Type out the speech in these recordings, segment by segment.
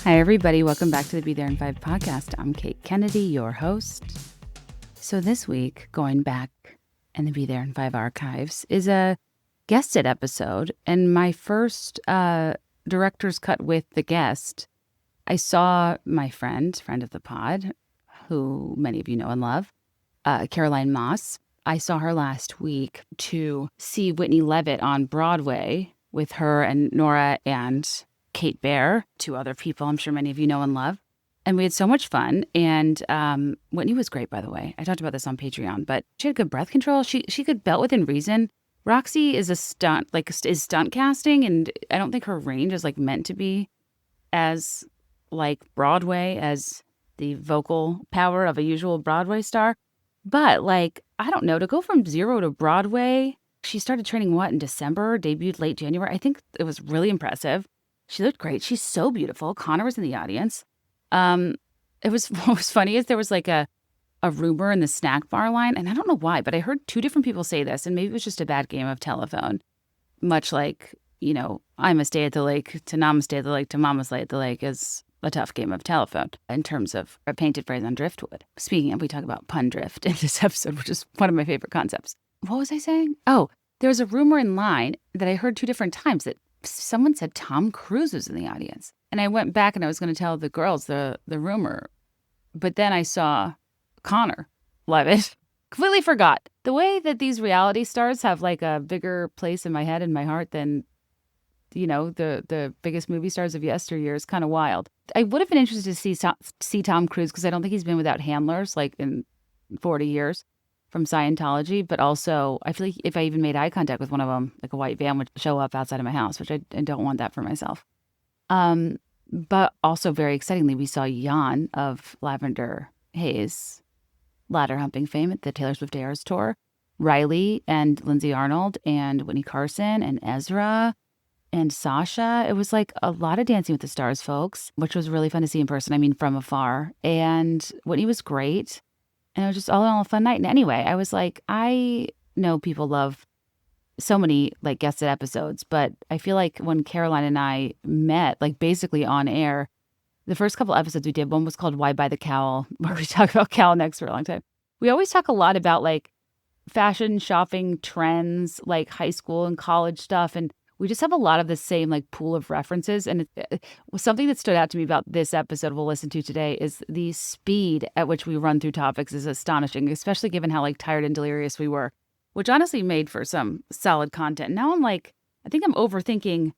Hi, everybody. Welcome back to the Be There in 5 podcast. I'm Kate Kennedy, your host. So this week, going back in the Be There in 5 archives is a guested episode. And my first director's cut with the guest, I saw my friend of the pod, who many of you know and love, Caroline Moss. I saw her last week to see Whitney Leavitt on Broadway with her and Nora and Kate Baer, two other people I'm sure many of you know and love. And we had so much fun. And Whitney was great, by the way. I talked about this on Patreon, but she had good breath control. She could belt within reason. Roxy is stunt casting, and I don't think her range is meant to be as Broadway as the vocal power of a usual Broadway star. But I don't know, to go from zero to Broadway, she started training in December, debuted late January. I think it was really impressive. She looked great. She's so beautiful. Connor was in the audience. What was funny is there was a rumor in the snack bar line, and I don't know why, but I heard two different people say this, and maybe it was just a bad game of telephone. Much like, I'm a stay at the lake to namaste at the lake to mama's lay at the lake is a tough game of telephone in terms of a painted phrase on driftwood. Speaking of, we talk about pun drift in this episode, which is one of my favorite concepts. What was I saying? Oh, there was a rumor in line that I heard two different times that someone said Tom Cruise was in the audience. And I went back and I was going to tell the girls the rumor. But then I saw Connor Leavitt. Completely forgot. The way that these reality stars have a bigger place in my head and my heart than, the biggest movie stars of yesteryear is kind of wild. I would have been interested to see Tom Cruise because I don't think he's been without handlers in 40 years from Scientology. But also, I feel like if I even made eye contact with one of them, a white van would show up outside of my house, which I don't want that for myself. But also very excitingly, we saw Jan of Lavender Haze ladder humping fame at the Taylor Swift Eras Tour, Riley and Lindsay Arnold and Whitney Carson and Ezra and Sasha. It was a lot of Dancing with the Stars folks, which was really fun to see in person. I mean, from afar. And Whitney was great. And it was just all in all a fun night. And anyway, I was I know people love so many guested episodes, but I feel like when Caroline and I met, basically on air, the first couple episodes we did, one was called Why Buy the Cowl, where we talk about cowl necks for a long time. We always talk a lot about fashion, shopping, trends, high school and college stuff. And we just have a lot of the same pool of references. And something that stood out to me about this episode we'll listen to today is the speed at which we run through topics is astonishing, especially given how tired and delirious we were, which honestly made for some solid content. Now I'm I think I'm overthinking.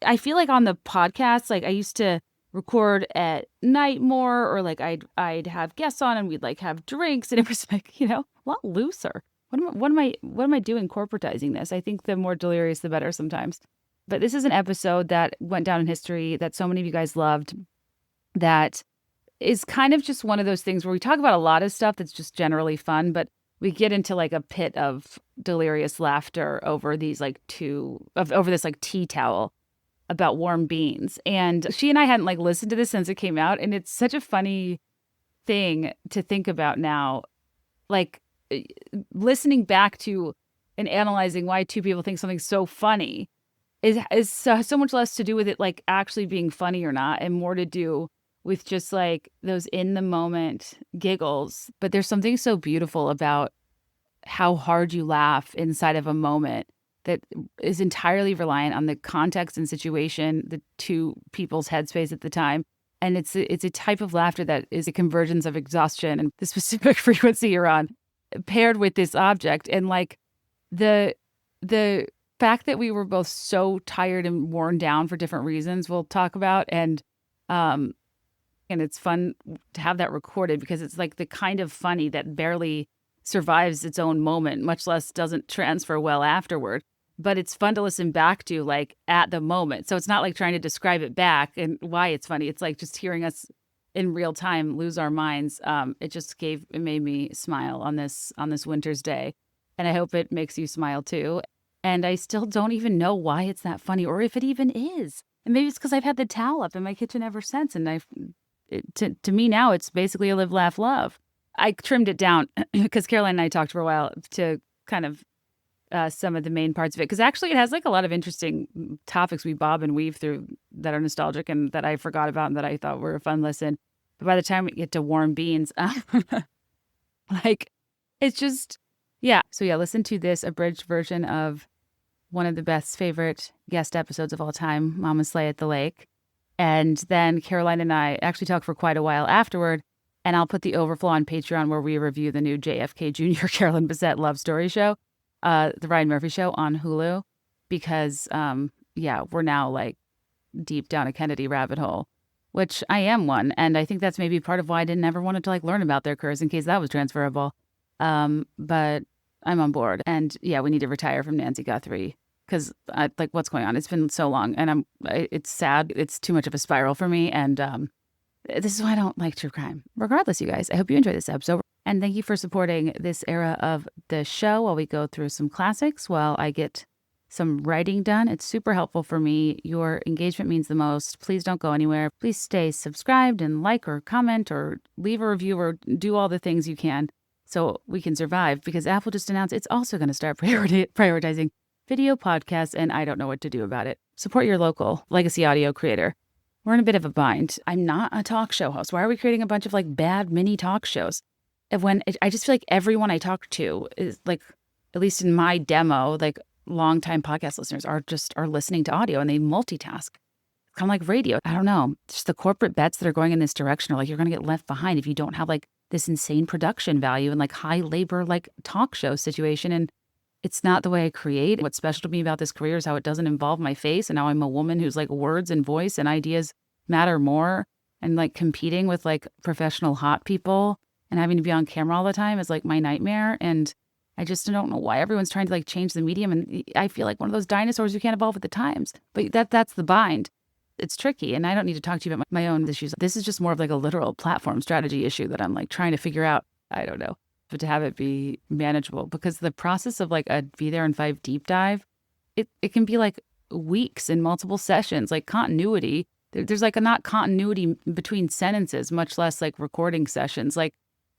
I feel on the podcast, I used to record at night more, or I'd have guests on and we'd have drinks, and it was a lot looser. What am I doing corporatizing this? I think the more delirious, the better sometimes. But this is an episode that went down in history that so many of you guys loved, that is kind of just one of those things where we talk about a lot of stuff that's just generally fun, but we get into a pit of delirious laughter over these over this tea towel about warm beans. And she and I hadn't listened to this since it came out, and it's such a funny thing to think about now. Listening back to and analyzing why two people think something's so funny is so much less to do with it actually being funny or not, and more to do with just those in the moment giggles. But there's something so beautiful about how hard you laugh inside of a moment that is entirely reliant on the context and situation, the two people's headspace at the time. And it's a type of laughter that is a convergence of exhaustion and the specific frequency you're on, paired with this object. And the fact that we were both so tired and worn down for different reasons we'll talk about. And it's fun to have that recorded because it's the kind of funny that barely survives its own moment, much less doesn't transfer well afterward. But it's fun to listen back to at the moment. So it's not trying to describe it back and why it's funny. It's just hearing us in real time lose our minds. It made me smile on this winter's day. And I hope it makes you smile too. And I still don't even know why it's that funny, or if it even is. And maybe it's because I've had the towel up in my kitchen ever since. And to me now, it's basically a live, laugh, love. I trimmed it down because Caroline and I talked for a while to kind of some of the main parts of it, because actually it has like a lot of interesting topics we bob and weave through that are nostalgic and that I forgot about and that I thought were a fun listen. But by the time we get to warm beans, like it's just, yeah. So yeah, listen to this abridged version of one of the best favorite guest episodes of all time, Mama Slay at the Lake. And then Caroline and I actually talked for quite a while afterward. And I'll put the overflow on Patreon where we review the new JFK Jr. Carolyn Bessette love story show, the Ryan Murphy show on Hulu, because, we're now like deep down a Kennedy rabbit hole, which I am one. And I think that's maybe part of why I didn't ever wanted to like learn about their careers in case that was transferable. But I'm on board. And yeah, we need to retire from Nancy Guthrie because like what's going on? It's been so long and it's sad. It's too much of a spiral for me. And, this is why I don't like true crime. Regardless, you guys, I hope you enjoyed this episode. And thank you for supporting this era of the show while we go through some classics, while I get some writing done. It's super helpful for me. Your engagement means the most. Please don't go anywhere. Please stay subscribed and like or comment or leave a review or do all the things you can so we can survive, because Apple just announced it's also going to start prioritizing video podcasts, and I don't know what to do about it. Support your local legacy audio creator. We're in a bit of a bind. I'm not a talk show host. Why are we creating a bunch of like bad mini talk shows? I just feel like everyone I talk to is like, at least in my demo, like longtime podcast listeners are listening to audio and they multitask. Kind of like radio. I don't know. Just the corporate bets that are going in this direction are like, you're going to get left behind if you don't have like this insane production value and like high labor, like talk show situation. And it's not the way I create. What's special to me about this career is how it doesn't involve my face. And now I'm a woman who's like words and voice and ideas matter more. And like competing with like professional hot people and having to be on camera all the time is like my nightmare. And I just don't know why everyone's trying to like change the medium. And I feel like one of those dinosaurs who can't evolve with the times. But that's the bind. It's tricky. And I don't need to talk to you about my own issues. This is just more of like a literal platform strategy issue that I'm like trying to figure out. I don't know. But to have it be manageable, because the process of like a Be There in 5 deep dive, it can be like weeks in multiple sessions, like continuity. There's like a not continuity between sentences, much less like recording sessions. Like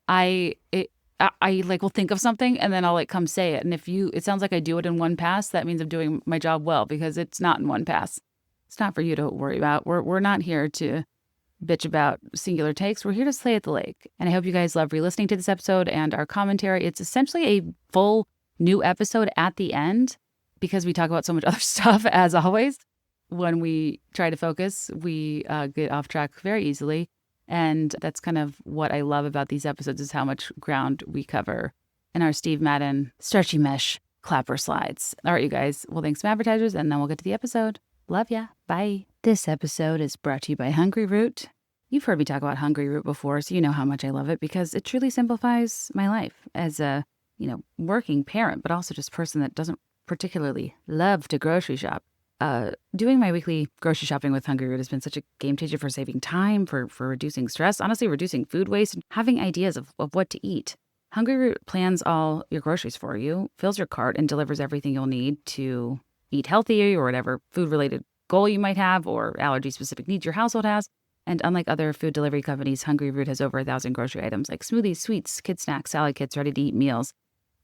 I like will think of something and then I'll like come say it. And it sounds like I do it in one pass, that means I'm doing my job well, because it's not in one pass. It's not for you to worry about. We're not here to bitch about singular takes. We're here to slay at the lake. And I hope you guys love re-listening to this episode and our commentary. It's essentially a full new episode at the end because we talk about so much other stuff, as always. When we try to focus, we get off track very easily. And that's kind of what I love about these episodes, is how much ground we cover in our Steve Madden stretchy mesh clapper slides. All right, you guys. Well, thanks, some advertisers, and then we'll get to the episode. Love ya. Bye. This episode is brought to you by Hungry Root. You've heard me talk about Hungry Root before, so you know how much I love it, because it truly simplifies my life as a, working parent, but also just person that doesn't particularly love to grocery shop. Doing my weekly grocery shopping with Hungry Root has been such a game changer for saving time, for reducing stress, honestly, reducing food waste, and having ideas of what to eat. Hungry Root plans all your groceries for you, fills your cart, and delivers everything you'll need to eat healthy or whatever food-related goal you might have or allergy-specific needs your household has. And unlike other food delivery companies, Hungry Root has over 1,000 grocery items like smoothies, sweets, kid snacks, salad kits, ready-to-eat meals.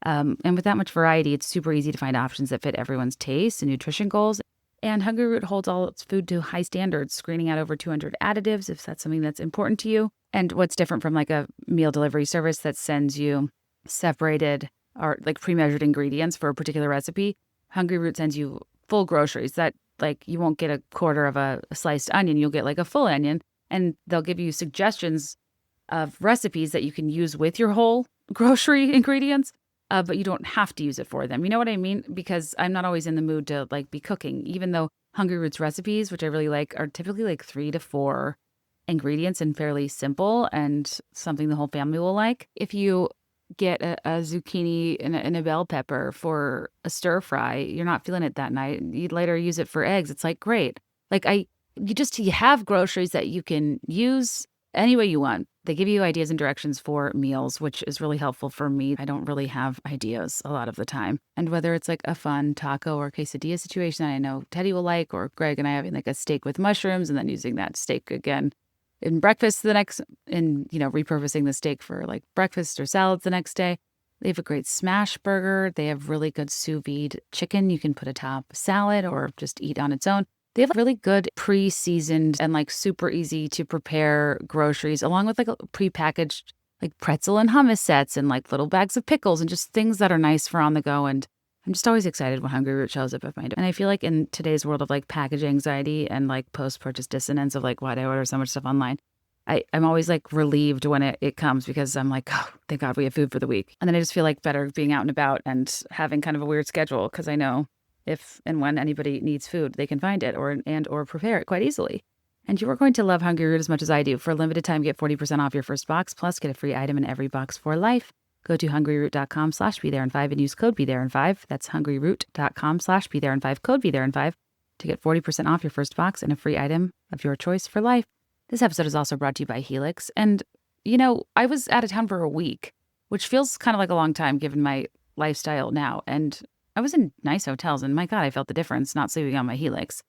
And with that much variety, it's super easy to find options that fit everyone's tastes and nutrition goals. And Hungry Root holds all its food to high standards, screening out over 200 additives if that's something that's important to you. And what's different from like a meal delivery service that sends you separated or like pre-measured ingredients for a particular recipe, Hungry Root sends you full groceries that like you won't get a quarter of a sliced onion, you'll get like a full onion, and they'll give you suggestions of recipes that you can use with your whole grocery ingredients, but you don't have to use it for them. You know what I mean? Because I'm not always in the mood to like be cooking, even though Hungry Root's recipes, which I really like, are typically like 3 to 4 ingredients and fairly simple and something the whole family will like. If you get a zucchini and a bell pepper for a stir fry, you're not feeling it that night, you'd later use it for eggs. It's like, great. Like you have groceries that you can use any way you want. They give you ideas and directions for meals, which is really helpful for me. I don't really have ideas a lot of the time. And whether it's like a fun taco or quesadilla situation that I know Teddy will like, or Greg and I having like a steak with mushrooms and then using that steak again in breakfast repurposing the steak for like breakfast or salads the next day. They have a great smash burger. They have really good sous vide chicken you can put atop salad or just eat on its own. They have really good pre-seasoned and like super easy to prepare groceries, along with like a prepackaged like pretzel and hummus sets and like little bags of pickles and just things that are nice for on the go. And I'm just always excited when Hungry Root shows up at my door. And I feel like in today's world of like package anxiety and like post-purchase dissonance of like, why do I order so much stuff online? I'm always like relieved when it comes because I'm like, oh, thank God we have food for the week. And then I just feel like better being out and about and having kind of a weird schedule because I know if and when anybody needs food, they can find it or prepare it quite easily. And you are going to love Hungry Root as much as I do. For a limited time, get 40% off your first box, plus get a free item in every box for life. Go to hungryroot.com/BeThereIn5 and use code BeThereIn5. That's hungryroot.com/BeThereIn5, code BeThereIn5 to get 40% off your first box and a free item of your choice for life. This episode is also brought to you by Helix. And, I was out of town for a week, which feels kind of like a long time given my lifestyle now. And I was in nice hotels, and my God, I felt the difference not sleeping on my Helix.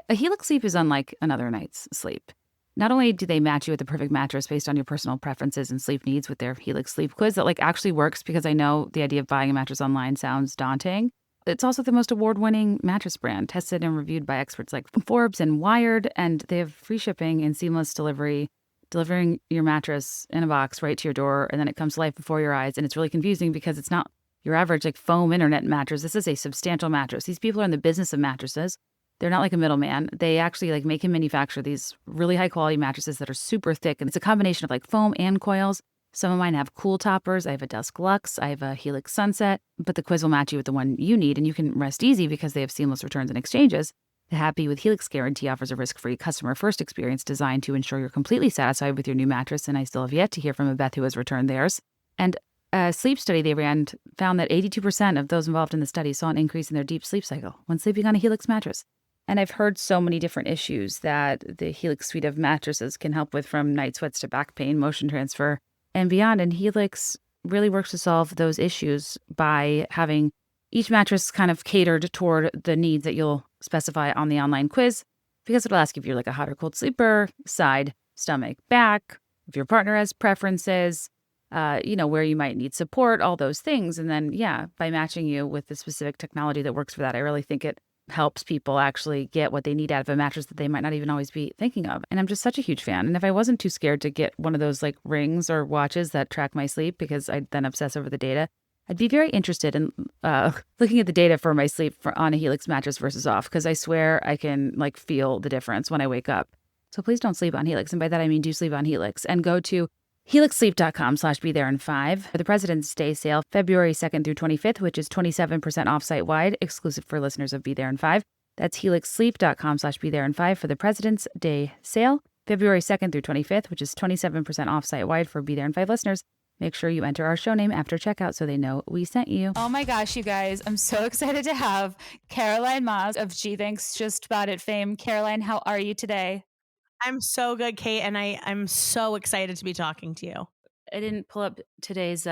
A Helix sleep is unlike another night's sleep. Not only do they match you with the perfect mattress based on your personal preferences and sleep needs with their Helix sleep quiz that like actually works because I know the idea of buying a mattress online sounds daunting. It's also the most award-winning mattress brand, tested and reviewed by experts like Forbes and Wired, and they have free shipping and seamless delivery, delivering your mattress in a box right to your door, and then it comes to life before your eyes. And it's really confusing because it's not your average like foam internet mattress. This is a substantial mattress. These people are in the business of mattresses. They're not like a middleman. They actually like make and manufacture these really high quality mattresses that are super thick. And it's a combination of like foam and coils. Some of mine have cool toppers. I have a Dusk Luxe. I have a Helix Sunset. But the quiz will match you with the one you need. And you can rest easy because they have seamless returns and exchanges. The Happy with Helix Guarantee offers a risk-free customer first experience designed to ensure you're completely satisfied with your new mattress. And I still have yet to hear from a Beth who has returned theirs. And a sleep study they ran found that 82% of those involved in the study saw an increase in their deep sleep cycle when sleeping on a Helix mattress. And I've heard so many different issues that the Helix suite of mattresses can help with, from night sweats to back pain, motion transfer, and beyond. And Helix really works to solve those issues by having each mattress kind of catered toward the needs that you'll specify on the online quiz, because it'll ask if you're like a hot or cold sleeper, side, stomach, back, if your partner has preferences, where you might need support, all those things. And then, by matching you with the specific technology that works for that, I really think it helps people actually get what they need out of a mattress that they might not even always be thinking of. And I'm just such a huge fan. And if I wasn't too scared to get one of those like rings or watches that track my sleep because I then obsess over the data, I'd be very interested in looking at the data for my sleep on a Helix mattress versus off, because I swear I can like feel the difference when I wake up. So please don't sleep on Helix. And by that, I mean do sleep on Helix. And go to helixsleep.com/BeThereIn5 for the President's Day sale, February 2nd through 25th, which is 27% off site-wide, exclusive for listeners of Be There in 5. That's helixsleep.com/BeThereIn5 for the President's Day sale, February 2nd through 25th, which is 27% off site-wide for Be There in 5 listeners. Make sure you enter our show name after checkout so they know we sent you. Oh my gosh, you guys. I'm so excited to have Caroline Maas of Gee Thanks Just Bought It fame. Caroline, how are you today? I'm so good, Kate, and I'm so excited to be talking to you. I didn't pull up today's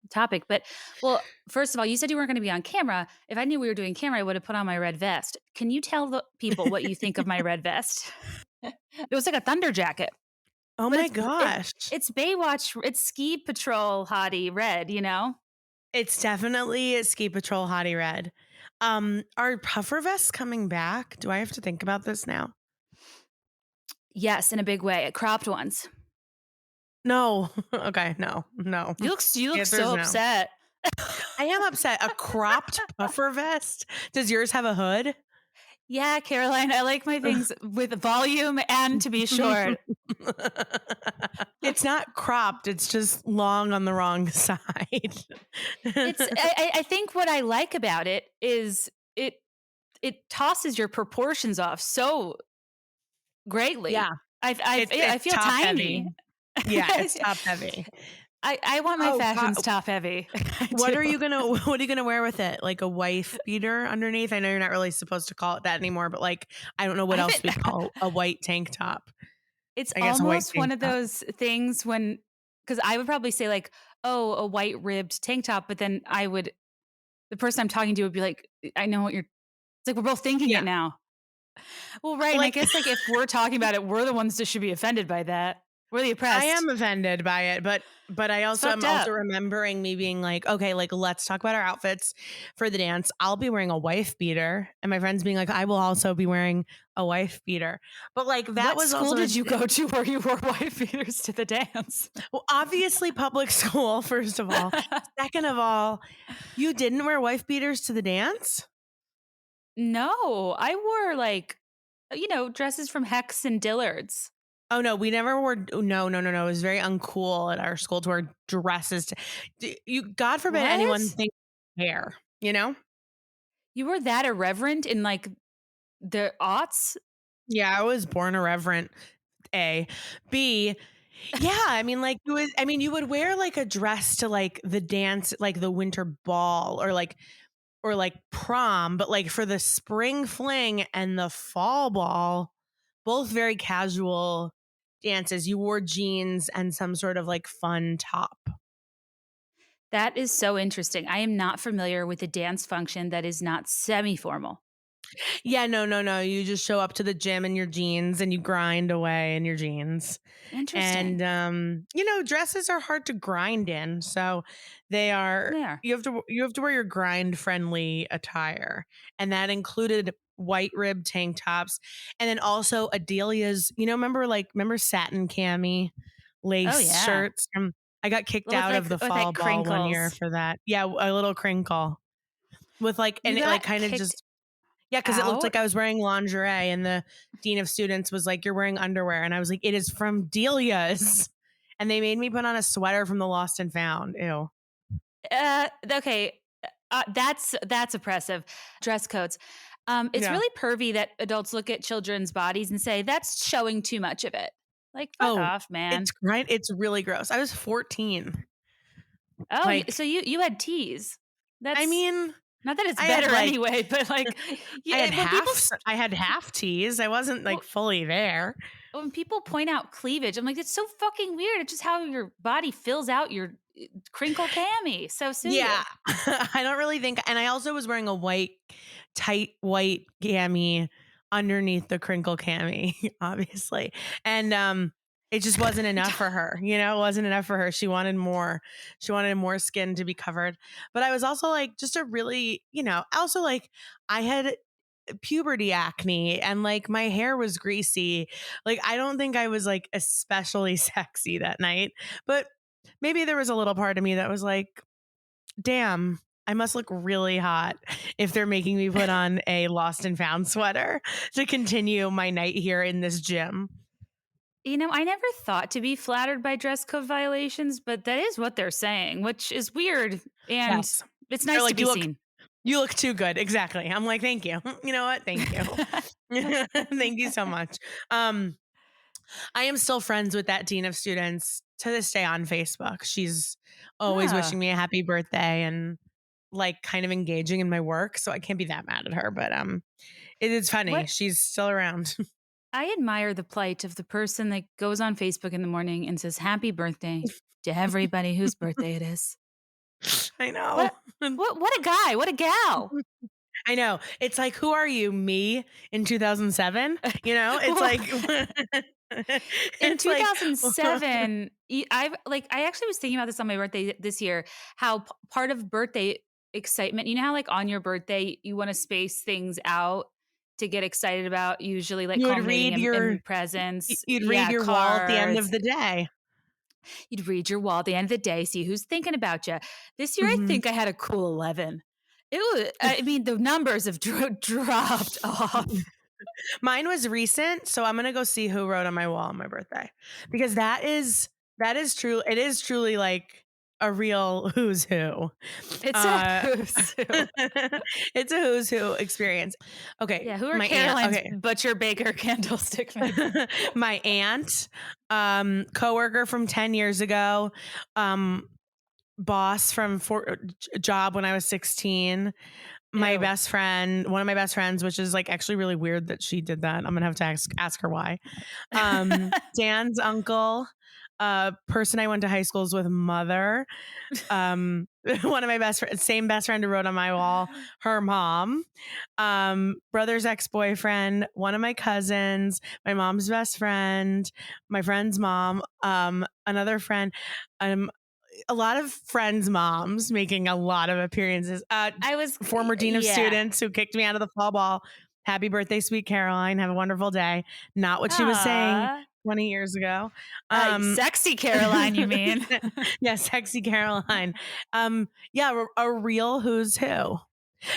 topic, but well, first of all, you said you weren't going to be on camera. If I knew we were doing camera, I would have put on my red vest. Can you tell the people what you think of my red vest? It was like a thunder jacket. Oh But my gosh. it's Baywatch, it's Ski Patrol hottie red, It's definitely a Ski Patrol hottie red. Are puffer vests coming back? Do I have to think about this now? Yes, in a big way. Cropped ones. No. Okay, no. You look so upset. I am upset. A cropped puffer vest? Does yours have a hood? Yeah, Caroline, I like my things with volume and to be short. It's not cropped. It's just long on the wrong side. I think what I like about it is it tosses your proportions off so greatly. Yeah. I feel tiny. Heavy. Yeah, it's top heavy. I want my fashions top heavy. What are you gonna wear with it? Like a wife beater underneath? I know you're not really supposed to call it that anymore, but like I don't know what else we call a white tank top. It's almost one of those things because I would probably say like, oh, a white ribbed tank top, but then the person I'm talking to would be like, I know what it's like we're both thinking it now. Well, right. And I guess like if we're talking about it, we're the ones that should be offended by that. We're the oppressed. I am offended by it, but I also am also up. remembering me being like, okay, like let's talk about our outfits for the dance. I'll be wearing a wife beater, and my friends being like, I will also be wearing a wife beater. But like that What was school also did you go to where you wore wife beaters to the dance? well, obviously public school, first of all. Second of all, you didn't wear wife beaters to the dance? No, I wore like, dresses from Hex and Dillard's. Oh no, we never wore. No. It was very uncool at our school to wear dresses. You, God forbid, anyone What? think hair. You know? You were that irreverent in like the aughts? Yeah, I was born irreverent. A, B. Yeah, I mean, like you would wear like a dress to like the dance, like the winter ball, or like prom, but like for the spring fling and the fall ball, both very casual dances. You wore jeans and some sort of like fun top. That is so interesting. I am not familiar with a dance function that is not semi-formal. Yeah, no. You just show up to the gym in your jeans and you grind away in your jeans. Interesting. And dresses are hard to grind in, so they are There. you have to wear your grind friendly attire. And that included white rib tank tops, and then also Adelia's, remember satin cami Oh lace yeah. shirts from I got kicked With out of like the with fall like ball one year crinkles. for that. Yeah, a little crinkle with like, You and it like got kind of kicked just yeah, because it looked out? like I was wearing lingerie, and the dean of students was like, "You're wearing underwear," and I was like, "It is from Delia's," and they made me put on a sweater from the Lost and Found. Ew. Okay. That's oppressive. Dress codes. It's Yeah. really pervy that adults look at children's bodies and say that's showing too much of it. Like, fuck Oh, off, it's man. right. It's really gross. I was 14. Oh, so Like, you had teas. I That's mean, not that it's I had better like anyway, but like, yeah, I had half teas. I wasn't like well, fully there. when people point out cleavage, I'm like, it's so fucking weird. It's just how your body fills out your crinkle cami. So sue Yeah. you. I don't really think, and I also was wearing a tight white cami underneath the crinkle cami, obviously. And it just wasn't enough for her. It wasn't enough for her. She wanted more. She wanted more skin to be covered. But I was also like just a really, also like I had puberty acne and like my hair was greasy. Like I don't think I was like especially sexy that night, but maybe there was a little part of me that was like, damn, I must look really hot if they're making me put on a lost and found sweater to continue my night here in this gym. I never thought to be flattered by dress code violations, but that is what they're saying, which is weird. And Yes. it's They're nice to like, be seen. you look too good. Exactly. I'm like, thank you. You know what? Thank you. Thank you so much. I am still friends with that dean of students to this day on Facebook. She's always Ah, wishing me a happy birthday and like kind of engaging in my work. So I can't be that mad at her, but it is funny. what She's still around. I admire the plight of the person that goes on Facebook in the morning and says happy birthday to everybody whose birthday it is. I know. What what a guy, what a gal. I know. It's like, who are you? Me in 2007? It's Well, like, in it's like, 2007, I actually was thinking about this on my birthday this year, how part of birthday excitement, how like on your birthday you want to space things out to get excited about, usually like you would culminating read in your, presents. you'd read Yeah, your wall at the end of cards. the day. You'd read your wall at the end of the day, see who's thinking about you. This year, I Mhm. think I had a cool 11. It was, I mean, the numbers have dropped off. Mine was recent, so I'm gonna go see who wrote on my wall on my birthday, because that is true. It is truly like a real who's who. It's a Uh, who's who. it's a who's who experience. Okay, Yeah, who are my aunt. Caroline's Okay, butcher baker candlestick men? my aunt, coworker from 10 years ago, um, boss from job when I was 16. My Ew. best friend, one of my best friends, which is like actually really weird that she did that. I'm gonna have to ask her why. Dan's uncle, person I went to high schools with, mother. One of my best friends, same best friend who wrote on my wall, her mom, brother's ex-boyfriend, one of my cousins, my mom's best friend, my friend's mom, another friend, a lot of friends' moms making a lot of appearances. I was Former dean of yeah. students who kicked me out of the fall ball. Happy birthday, sweet Caroline. Have a wonderful day. Not what she was saying 20 years ago. Sexy Caroline, you mean? Yeah, sexy Caroline. Yeah, a real who's who.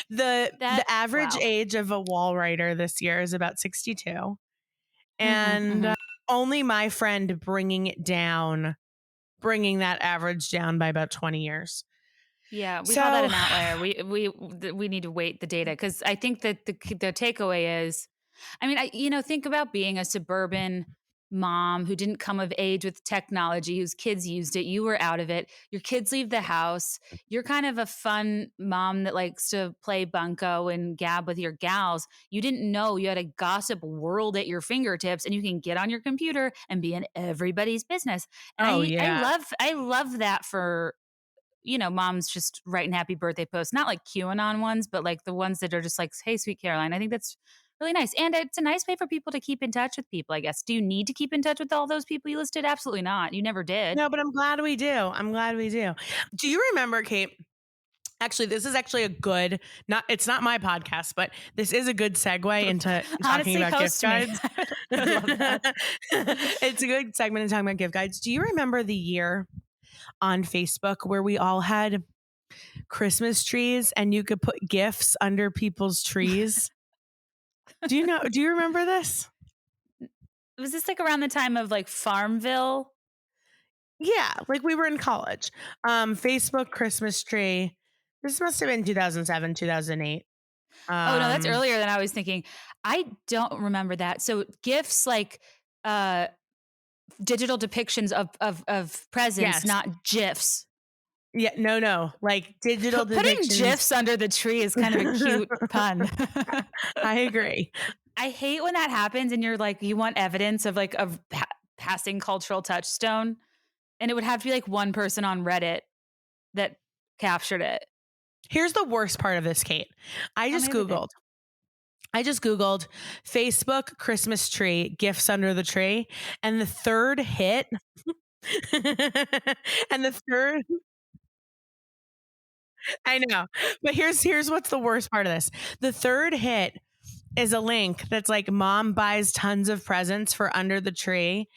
The average age of a wall writer this year is about 62. And only my friend bringing that average down by about 20 years. Yeah, we call that an outlier. We need to weight the data because I think that the takeaway is, I mean, think about being a suburban mom who didn't come of age with technology, whose kids used it. You were out of it. Your kids leave the house. You're kind of a fun mom that likes to play bunco and gab with your gals. You didn't know you had a gossip world at your fingertips, and you can get on your computer and be in everybody's business. And I love that for moms just writing happy birthday posts, not like QAnon ones, but like the ones that are just like, hey, sweet Caroline. I think that's really nice. And it's a nice way for people to keep in touch with people, I guess. Do you need to keep in touch with all those people you listed? Absolutely not. You never did. No, but I'm glad we do. Do you remember, Kate? Actually, this is actually a good, it's not my podcast, but this is a good segue into talking about gift guides. I love that. It's a good segment in talking about gift guides. Do you remember the year on Facebook where we all had Christmas trees and you could put gifts under people's trees? Do you remember this? Was this like around the time of like Farmville? Yeah, like we were in college. Facebook Christmas tree. This must have been 2007, 2008. Oh, no, that's earlier than I was thinking. I don't remember that. So gifts like digital depictions of presents, not GIFs. Yeah, no. Like digital depictions. Putting GIFs under the tree is kind of a cute pun. I agree. I hate when that happens and you're like, you want evidence of like a passing cultural touchstone. And it would have to be like one person on Reddit that captured it. Here's the worst part of this, Kate. I just Googled Facebook Christmas tree, gifts under the tree. And the third hit, I know, but here's what's the worst part of this. The third hit is a link that's like, mom buys tons of presents for under the tree.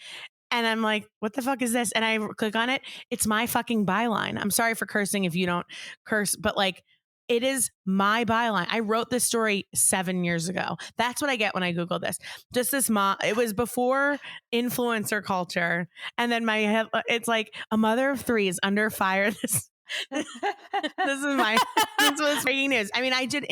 And I'm like, what the fuck is this? And I click on it. It's my fucking byline. I'm sorry for cursing if you don't curse, but like, it is my byline. I wrote this story 7 years ago. That's what I get when I Google this. Just this mom. It was before influencer culture. And then it's like, a mother of 3 is under fire. This was breaking news. I mean, I did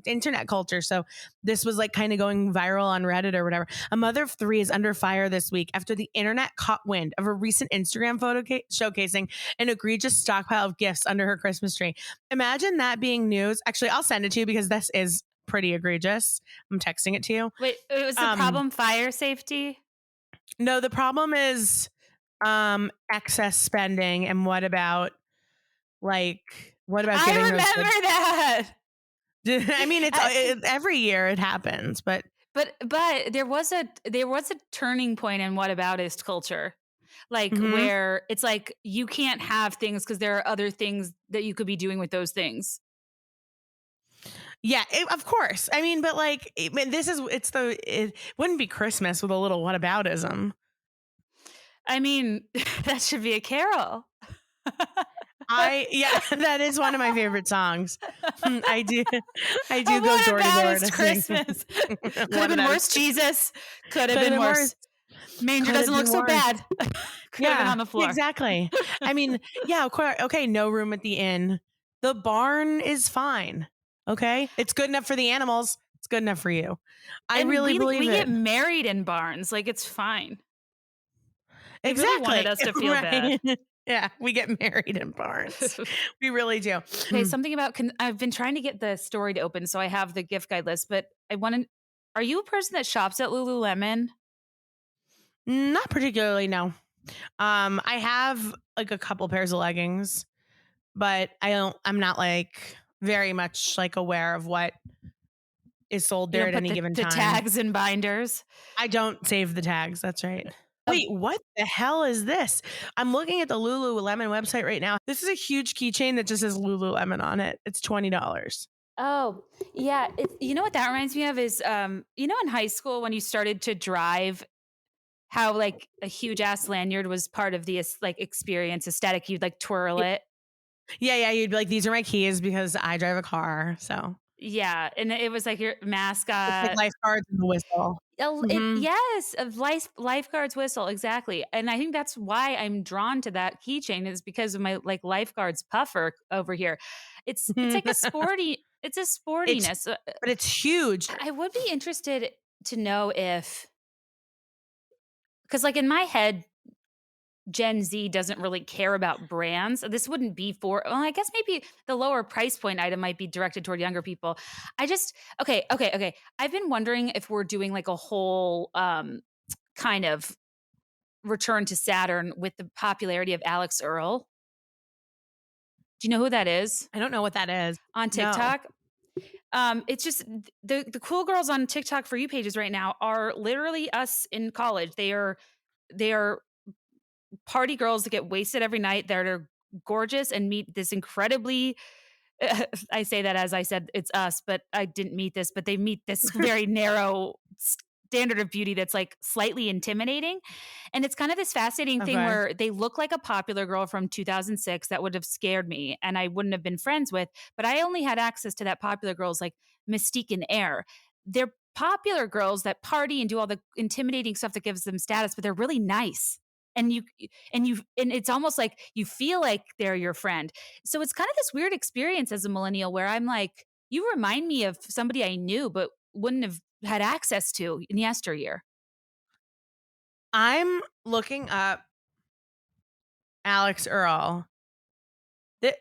internet culture, so this was like kind of going viral on Reddit or whatever. A mother of 3 is under fire this week after the internet caught wind of a recent Instagram photo showcasing an egregious stockpile of gifts under her Christmas tree. Imagine that being news. Actually, I'll send it to you because this is pretty egregious. I'm texting it to you. Wait, was the problem fire safety? No, the problem is excess spending. And what about getting I remember that. I mean, it's every year it happens, but there was a turning point in whataboutist culture, like where it's like you can't have things because there are other things that you could be doing with those things. Yeah, of course. I mean, but like it wouldn't be Christmas with a little whataboutism. I mean, that should be a carol. That is one of my favorite songs. I do go door to door to Christmas. Could have been worse, Jesus. Could have been worse. Manger doesn't look so bad. Could have been on the floor. Exactly. I mean, yeah, of course. Okay, no room at the inn. The barn is fine. Okay, it's good enough for the animals. It's good enough for you. I really believe it. We get married in barns. Like, it's fine. Exactly. Really wanted us to feel bad. Yeah, we get married in barns. We really do. Okay, something about I've been trying to get the story to open, so I have the gift guide list. But are you a person that shops at Lululemon? Not particularly, no. I have like a couple pairs of leggings, but I'm not like very much like aware of what is sold You there don't at put any given the time. tags and binders. I don't save the tags. That's right. Uh, Wait, what the hell is this? I'm looking at the Lululemon website right now. This is a huge keychain that just says Lululemon on it. It's $20. Oh, yeah. You know what that reminds me of is, in high school when you started to drive, how like a huge ass lanyard was part of the like experience aesthetic. You'd like twirl Yeah, it. yeah, yeah. You'd be like, these are my keys because I drive a car. So Yeah, and it was like your it's like mascot. lifeguards and the whistle. Hmm. Yes, of lifeguard's whistle, exactly, and I think that's why I'm drawn to that keychain is because of my, like, lifeguard's puffer over here. It's like a it's a It's sportiness, but it's huge. I would be interested to know if, because like, in my head, Gen Z doesn't really care about brands. This wouldn't be for, well, I guess maybe the lower price point item might be directed toward younger people. I just okay. I've been wondering if we're doing, like, a whole, kind of return to Saturn with the popularity of Alex Earl. Do you know who that is I don't know what that is. on No. TikTok? It's just the cool girls on TikTok for you pages right now are literally us in college. They are party girls that get wasted every night. They're gorgeous and meet this incredibly I say that as I said it's us, but I didn't meet this, but they meet this very narrow standard of beauty that's like slightly intimidating. And it's kind of this fascinating thing Okay. where they look like a popular girl from 2006 that would have scared me and I wouldn't have been friends with, but I only had access to that popular girl's like mystique and air. They're popular girls that party and do all the intimidating stuff that gives them status, but they're really nice. And and it's almost like you feel like they're your friend. So it's kind of this weird experience as a millennial where I'm like, you remind me of somebody I knew but wouldn't have had access to in yesteryear. I'm looking up Alex Earl. Thi-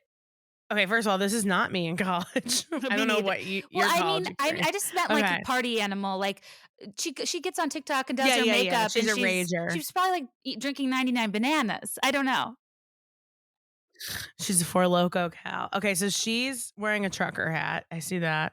okay, first of all, this is not me in college. I Me don't know neither. what Well, your I mean, college I, experience. I just meant like a Okay. party animal. Like she gets on TikTok and does Yeah, her yeah, yeah. makeup, She's and a she's rager. she's probably like drinking 99 bananas. I don't know. She's a Four Loco cow. Okay, so she's wearing a trucker hat. I see that.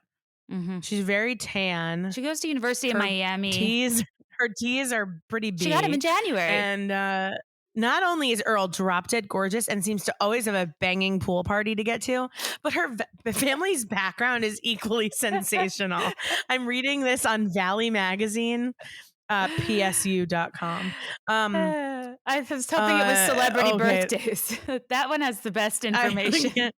Hmm. She's very tan. She goes to University of Her Miami. tees, her tees are pretty She got him in B. January. And not only is Earl drop dead gorgeous and seems to always have a banging pool party to get to, but her family's background is equally sensational. I'm reading this on Valley Magazine, psu.com. I was hoping it was celebrity Okay. birthdays. That one has the best I information.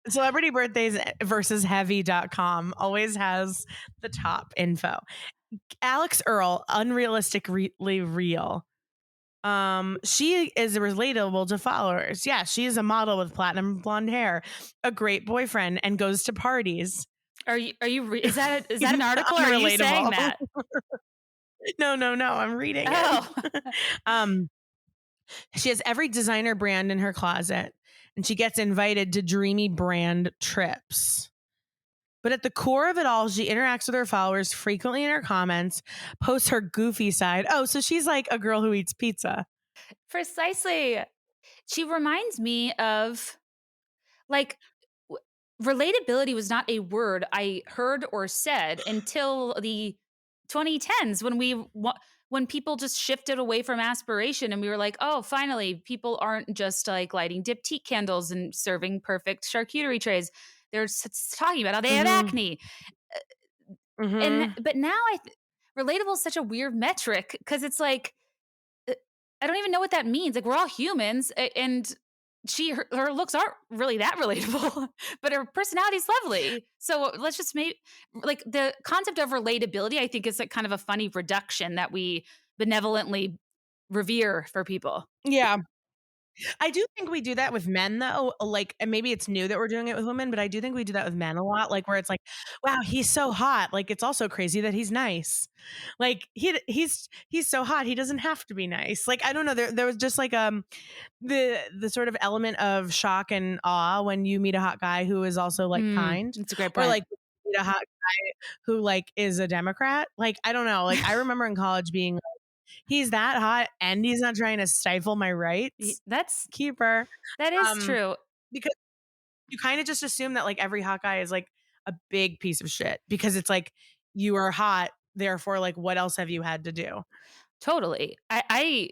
Celebrity birthdays versus heavy.com always has the top info. Alex Earl, unrealistically real. She is relatable to followers. Yeah, she is a model with platinum blonde hair, a great boyfriend, and goes to parties. Is that an article or are you saying Unrelatable. that? No, I'm reading it. Oh. um, she has every designer brand in her closet, and she gets invited to dreamy brand trips. But at the core of it all, she interacts with her followers frequently in her comments, posts her goofy side. Oh, so she's like a girl who eats pizza. Precisely. She reminds me of like relatability was not a word I heard or said until the 2010s when people just shifted away from aspiration and we were like, "Oh, finally, people aren't just like lighting diptyque candles and serving perfect charcuterie trays. They're talking about how they have Mm-hmm. acne." And Mm-hmm. but now relatable is such a weird metric because it's like uh, I don't even know what that means. Like we're all humans, and her looks aren't really that relatable, but her personality's lovely. So let's just make like the concept of relatability. I think is like kind of a funny reduction that we benevolently revere for people. Yeah. I do think we do that with men though. Like, and maybe it's new that we're doing it with women, but I do think we do that with men a lot. Like, where it's like, wow, he's so hot. Like, it's also crazy that he's nice. Like, he's so hot. He doesn't have to be nice. Like, I don't know. There was just like the sort of element of shock and awe when you meet a hot guy who is also like kind, It's a great or point. like meet a hot guy who like is a Democrat. Like, I don't know. Like, I remember in college being he's that hot and he's not trying to stifle my rights. Keeper. That is true. Because you kind of just assume that like every hot guy is like a big piece of shit because it's like you are hot, therefore like what else have you had to do? Totally. I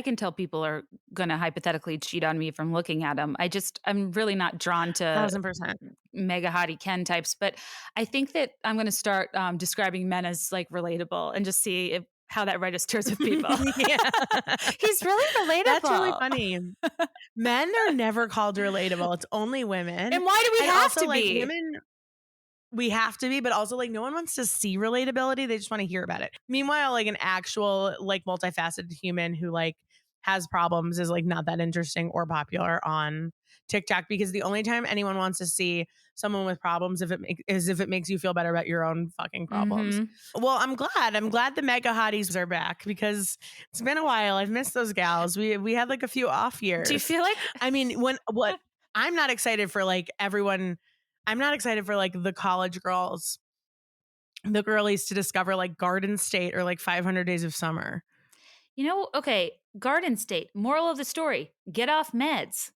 can tell people are gonna hypothetically cheat on me from looking at them. I'm really not drawn to 1,000%. mega hottie Ken types, but I think that I'm gonna start describing men as like relatable and just see how that registers with people. Yeah. He's really relatable. That's really funny. Men are never called relatable. It's only women. And why do we have also, to like, be? women, we have to be, but also like no one wants to see relatability. They just want to hear about it. Meanwhile, like an actual like multifaceted human who like has problems is like not that interesting or popular on TikTok because the only time anyone wants to see someone with problems if it makes you feel better about your own fucking problems. Well, I'm glad the mega hotties are back because it's been a while. I've missed those gals. We had like a few off years. Do you feel like I mean, I'm not excited for like everyone. I'm not excited for like the college girls, the girlies to discover like Garden State or like 500 Days of Summer. Okay, Garden State, moral of the story, get off meds.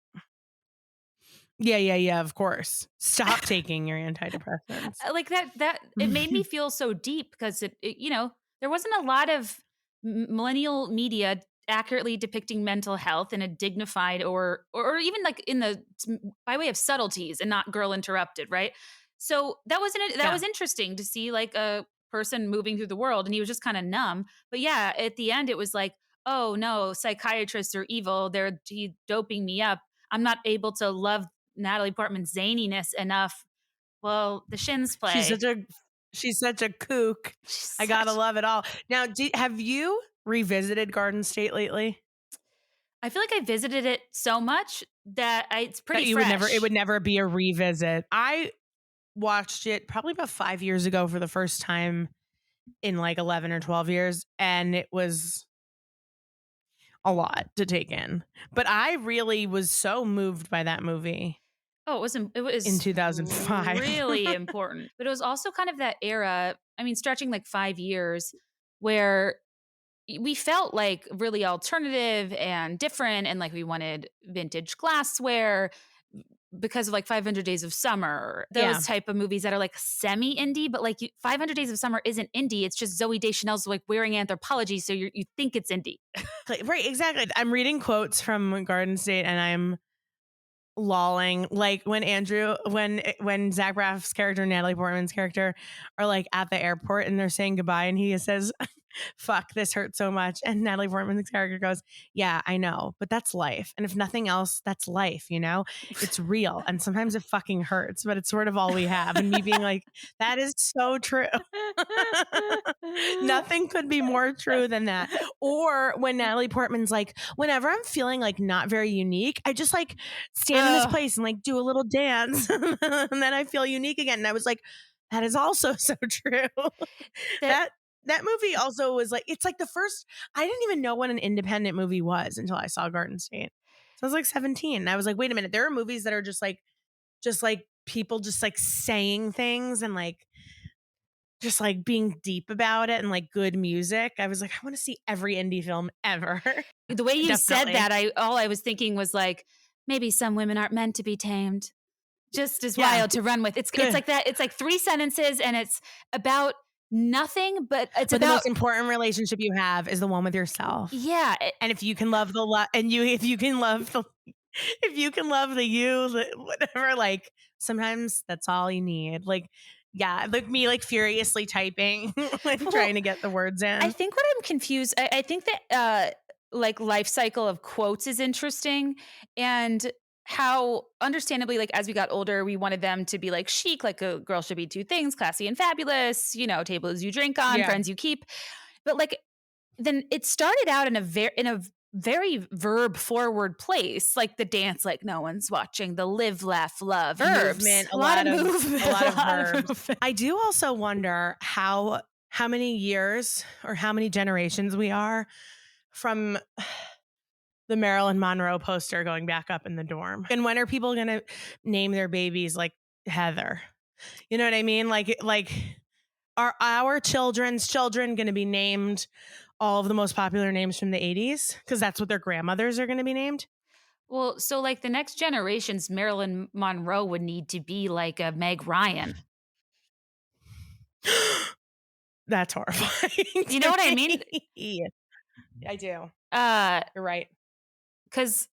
Yeah, of course. Stop taking your antidepressants. Like that it made me feel so deep because there wasn't a lot of millennial media accurately depicting mental health in a dignified or even like by way of subtleties and not girl interrupted, right? So that was interesting to see like a person moving through the world and he was just kind of numb. But yeah, at the end it was like, oh no, psychiatrists are evil. They're doping me up. I'm not able to love Natalie Portman's zaniness enough. Well, the Shins play. She's such a kook. I gotta love it all. Now, have you revisited Garden State lately? I feel like I visited it so much that it's pretty fresh. It would never be a revisit. I watched it probably about 5 years ago for the first time in like 11 or 12 years, and it was a lot to take in. But I really was so moved by that movie. Oh, it was in 2005. Really important. But it was also kind of that era, I mean, stretching like 5 years, where we felt like really alternative and different, and like we wanted vintage glassware because of like 500 Days of Summer, those type of movies that are like semi-indie, but like 500 Days of Summer isn't indie. It's just Zooey Deschanel's like wearing Anthropology, so you think it's indie. Right, exactly. I'm reading quotes from Garden State and I'm lolling, like when Zach Braff's character and Natalie Portman's character are like at the airport and they're saying goodbye and he says, fuck, this hurts so much, and Natalie Portman's character goes, yeah, I know, but that's life, and if nothing else, that's life, it's real, and sometimes it fucking hurts, but it's sort of all we have. And me being like, that is so true. Nothing could be more true than that. Or when Natalie Portman's like, whenever I'm feeling like not very unique, I just like stand in this place and like do a little dance and then I feel unique again. And I was like, that is also so true. That movie also was like, it's like the first, I didn't even know what an independent movie was until I saw Garden State. So I was like 17 and I was like, wait a minute, there are movies that are just like people just like saying things and like just like being deep about it and like good music. I was like, I want to see every indie film ever. The way you said that, all I was thinking was like, maybe some women aren't meant to be tamed. Just as wild to run with. It's like that. It's like 3 sentences and it's about nothing, but it's about the most important relationship you have is the one with yourself. Yeah. And if you can love if you can love the you, whatever, like sometimes that's all you need. Like, yeah, like me, like furiously typing, like trying to get the words in. I think what I'm confused, I think that like life cycle of quotes is interesting, and how understandably, like as we got older, we wanted them to be like chic, like a girl should be 2 things, classy and fabulous, tables you drink on, friends you keep. But like then it started out in a very verb forward place, like the dance, like no one's watching, the live, laugh, love, verbs, movement, a lot of verbs. I do also wonder how many years or how many generations we are from the Marilyn Monroe poster going back up in the dorm. And when are people going to name their babies like Heather? You know what I mean? Like are our children's children going to be named all of the most popular names from the 80s because that's what their grandmothers are going to be named. Well, so like the next generation's Marilyn Monroe would need to be like a Meg Ryan. That's horrifying. You know what I mean? I do. You're right. Because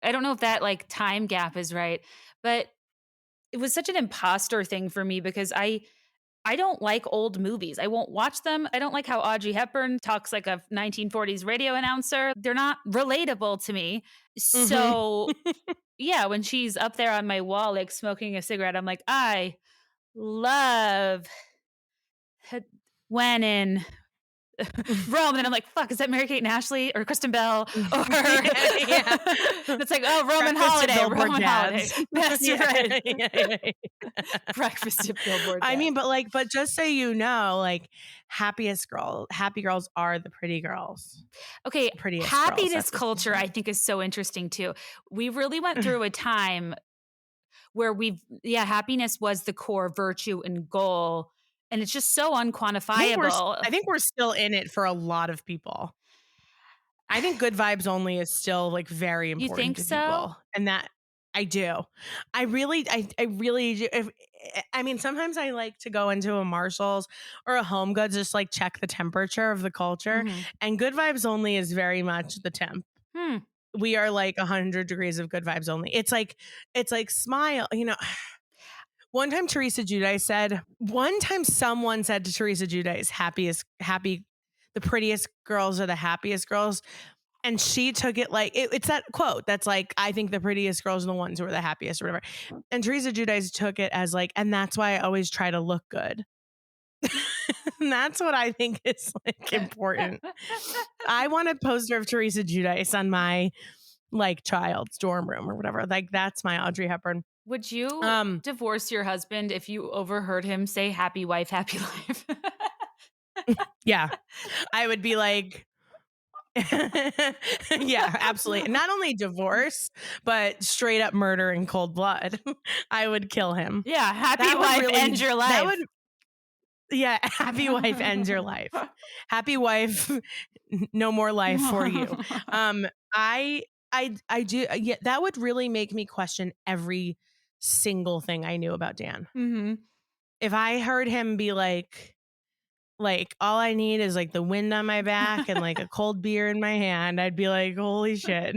I don't know if that like time gap is right, but it was such an imposter thing for me because I don't like old movies. I won't watch them. I don't like how Audrey Hepburn talks like a 1940s radio announcer. They're not relatable to me. So, yeah, when she's up there on my wall, like smoking a cigarette, I'm like, I love when in Rome. And I'm like, fuck, is that Mary Kate and Ashley or Kristen Bell? Or Yeah. It's like, oh, Roman Breakfast at Holiday. Billboard Roman Dads. Holiday. That's right. Yeah. Breakfast at Billboard I Dads. mean, but just so you know, like happy girls are the pretty girls. Okay, Prettiest happiness girls, culture I think is so interesting too. We really went through a time where happiness was the core virtue and goal, and it's just so unquantifiable. I think we're still in it for a lot of people. I think good vibes only is still like very important You think to so? people. And that I do. I really do. I mean, sometimes I like to go into a Marshall's or a Home Goods, just like check the temperature of the culture. Mhm. And good vibes only is very much the temp. We are like 100 degrees of good vibes only. It's like smile, you know. One time someone said to Teresa Giudice, the prettiest girls are the happiest girls. And she took it like, it's that quote that's like, I think the prettiest girls are the ones who are the happiest or whatever. And Teresa Giudice took it as like, and that's why I always try to look good. And that's what I think is like important. I want a poster of Teresa Giudice on my like child's dorm room or whatever. Like that's my Audrey Hepburn. Would you divorce your husband if you overheard him say happy wife, happy life? Yeah. I would be like, yeah, absolutely. Not only divorce, but straight up murder in cold blood. I would kill him. Yeah, happy wife ends your life. Happy wife ends your life. Happy wife, no more life for you. I do. Yeah, that would really make me question every single thing I knew about Dan. Mm-hmm. If I heard him be like all I need is like the wind on my back and like a cold beer in my hand, I'd be like, holy shit,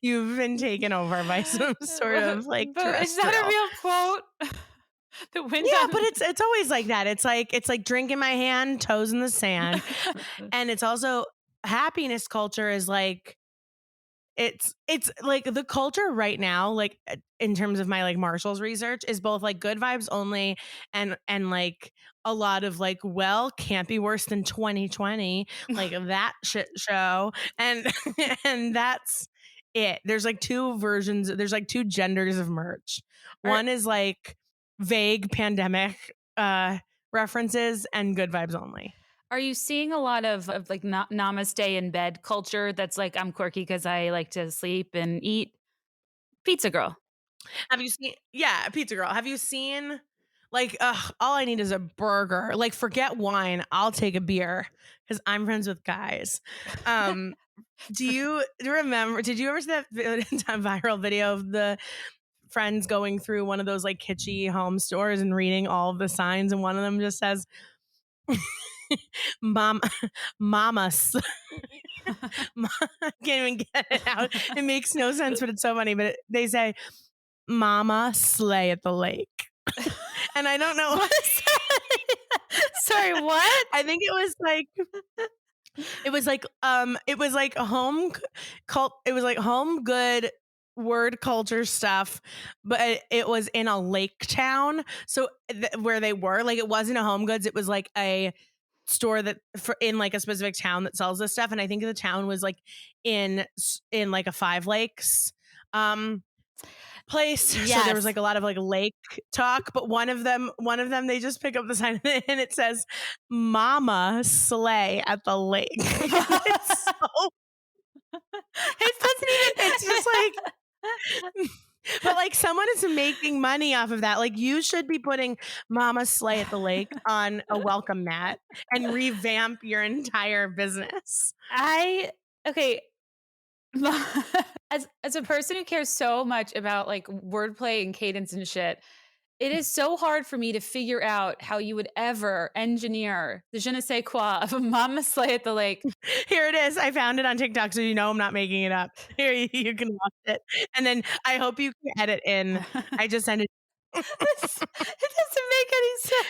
you've been taken over by some sort of like Is that a real quote? The wind but it's always like that. It's like drink in my hand, toes in the sand. And it's also happiness culture is like it's like the culture right now, like in terms of my like Marshall's research, is both like good vibes only and like a lot of like, well, can't be worse than 2020, like that shit show. And and that's it. There's like two versions, there's like two genders of merch. One is like vague pandemic references and good vibes only. Are you seeing a lot of like namaste in bed culture that's like, I'm quirky because I like to sleep and eat? Pizza girl. Have you seen, pizza girl. Have you seen like, all I need is a burger. Like forget wine. I'll take a beer because I'm friends with guys. Did you ever see that viral video of the friends going through one of those like kitschy home stores and reading all of the signs, and one of them just says mamas. I can't even get it out. It makes no sense, but it's so funny. But they say mama slay at the lake. And I don't know what is that? Sorry, what? I think it was like home good word culture stuff, but it was in a lake town. So where they were, like, it wasn't a Home Goods. It was like a store that in like a specific town that sells this stuff. And I think the town was like in like a Five Lakes place. Yes. So there was like a lot of like lake talk, but one of them they just pick up the sign and it says mama slay at the lake. It's just like But like someone is making money off of that. Like you should be putting Mama Slay at the Lake on a welcome mat and revamp your entire business. Okay. As a person who cares so much about like wordplay and cadence and shit, it is so hard for me to figure out how you would ever engineer the je ne sais quoi of a Mama Slay at the Lake. Here it is. I found it on TikTok, so you know I'm not making it up. Here, you can watch it. And then I hope you can edit in. I just sent it. It doesn't make any sense.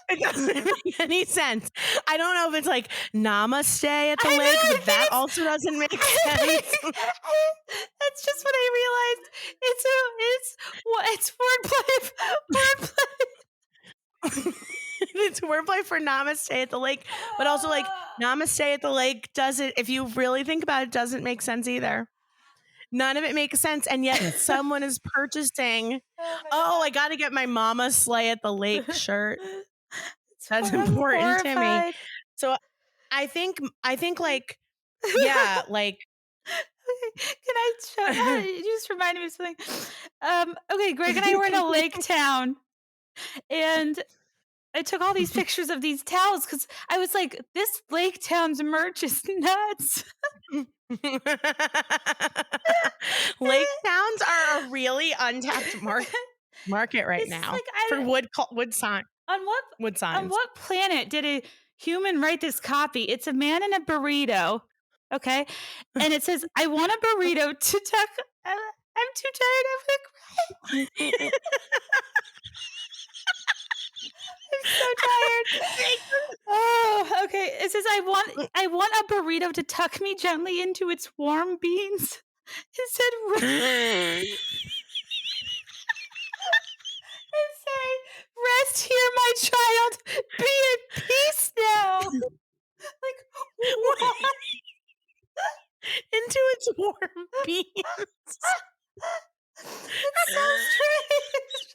It doesn't make any sense. I don't know if it's like namaste at the I lake, know, but that also doesn't make sense. That's just what I realized. It's wordplay. It's wordplay for namaste at the lake, but also like namaste at the lake doesn't, if you really think about it, doesn't make sense either. None of it makes sense, and yet someone is purchasing. Oh, I got to get my Mama Slay at the Lake shirt. That's important to me. So I think like, yeah, like. Can I show you? Just reminded me of something. Okay, Greg and I were in a lake town, and I took all these pictures of these towels because I was like, this lake town's merch is nuts. Lake towns are a really untapped market right now like for wood sign. On what planet did a human write this copy? It's a man in a burrito, okay, and it says, "I want a burrito to tuck." I'm too tired. I'm gonna cry. I'm so tired. Oh, okay. It says, I want a burrito to tuck me gently into its warm beans. It said, and say, "Rest here, my child. Be at peace now." Like, what? Into its warm beans. It's so strange.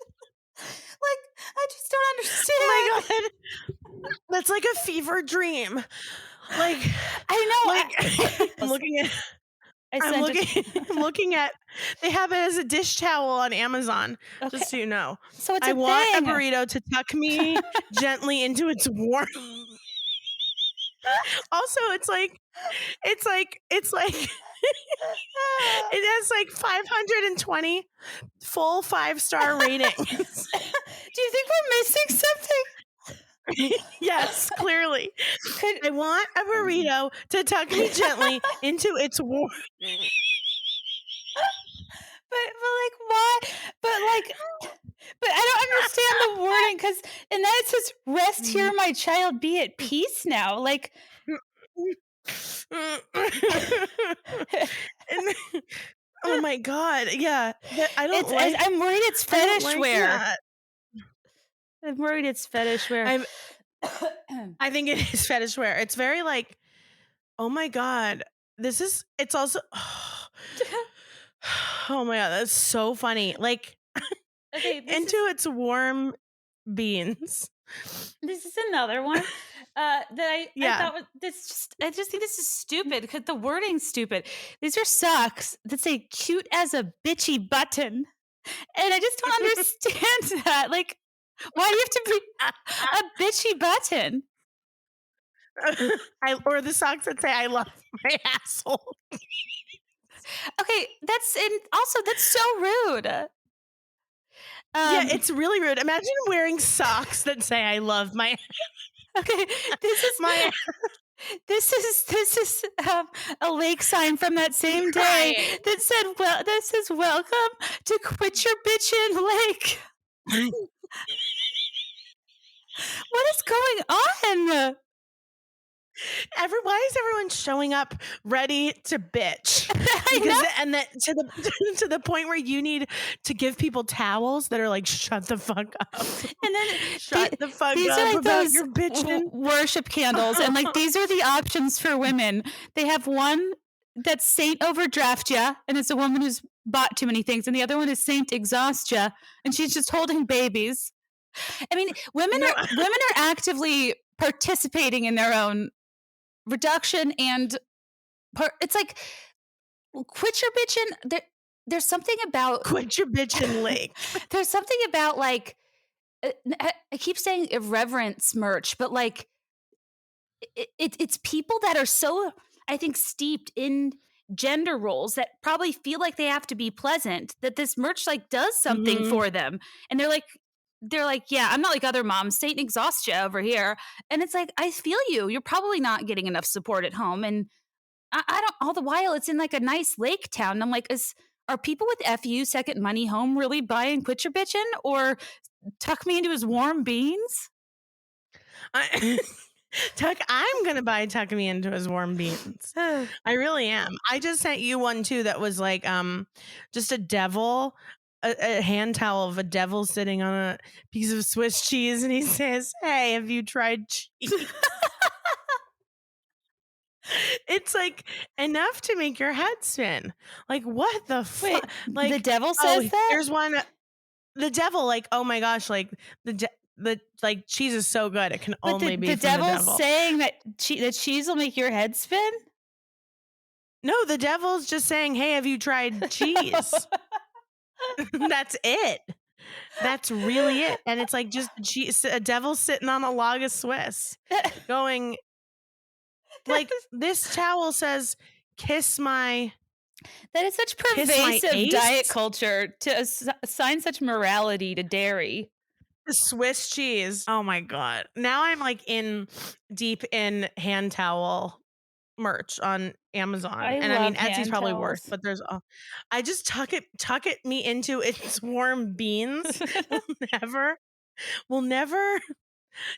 Like, I just don't understand. Oh my god, that's like a fever dream. Like, I know. Like, I'm looking at. They have it as a dish towel on Amazon. Okay. Just so you know. So it's I want a burrito to tuck me gently into its warm. Also, it's like it has like 520 full 5-star ratings. Do you think we're missing something? Yes, clearly. I want a burrito to tuck me gently into its warm. But like, why? But I don't understand the wording because, and then it says, "Rest here, my child. Be at peace now." Like. Oh my god, yeah. I'm worried it's fetish wear. I'm worried it's fetish wear. I think it is fetish wear. It's very like, oh my god, it's also oh my god, that's so funny. Like, okay, into its warm beans. This is another one that I thought was I just think this is stupid because the wording's stupid. These are socks that say "cute as a bitchy button," and I just don't understand that. Like, why do you have to be a bitchy button? Or the socks that say "I love my asshole." Okay, that's so rude. Yeah, it's really rude. Imagine wearing socks that say "I love my." Okay, this is my. This is a lake sign from that same day that said, "Well, this is welcome to Quit Your Bitchin' Lake." What is going on? Why is everyone showing up ready to bitch? And that to the point where you need to give people towels that are like, shut the fuck up. And then shut the fuck these up are like about those your bitching worship candles, and like these are the options for women. They have one that's Saint Overdraft Ya, and it's a woman who's bought too many things, and the other one is Saint Exhaust Ya, and she's just holding babies. I mean, women are actively participating in their own reduction, and it's like, quit your bitching. there's something about Quit your bitchin' lake. There's something about like I keep saying irreverence merch, but like it's people that are so, I think, steeped in gender roles that probably feel like they have to be pleasant, that this merch like does something for them. And they're like, yeah, I'm not like other moms. Satan exhausts you over here. And it's like, I feel you. You're probably not getting enough support at home. And I don't, all the while it's in like a nice lake town. And I'm like, are people with FU second money home really buying Quit Your Bitchin' or tuck me into his warm beans? I'm going to buy tuck me into his warm beans. I really am. I just sent you one too that was like just a devil, a hand towel of a devil sitting on a piece of Swiss cheese. And he says, hey, have you tried cheese? It's like enough to make your head spin. Like, what the fuck? Like, the devil says that? Here's one. The devil, like, oh my gosh, like the like cheese is so good. It can only be the from the devil. Devil's saying that cheese will make your head spin? No, the devil's just saying, hey, have you tried cheese? That's it. That's really it. And it's like just cheese, a devil sitting on a log of Swiss going like, this towel says, kiss my... That is such pervasive diet culture to assign such morality to dairy. The Swiss cheese. Oh my God. Now I'm like deep in hand towel merch on Amazon. I mean, Etsy's probably worse, but there's I just tuck it me into its warm beans. We'll never.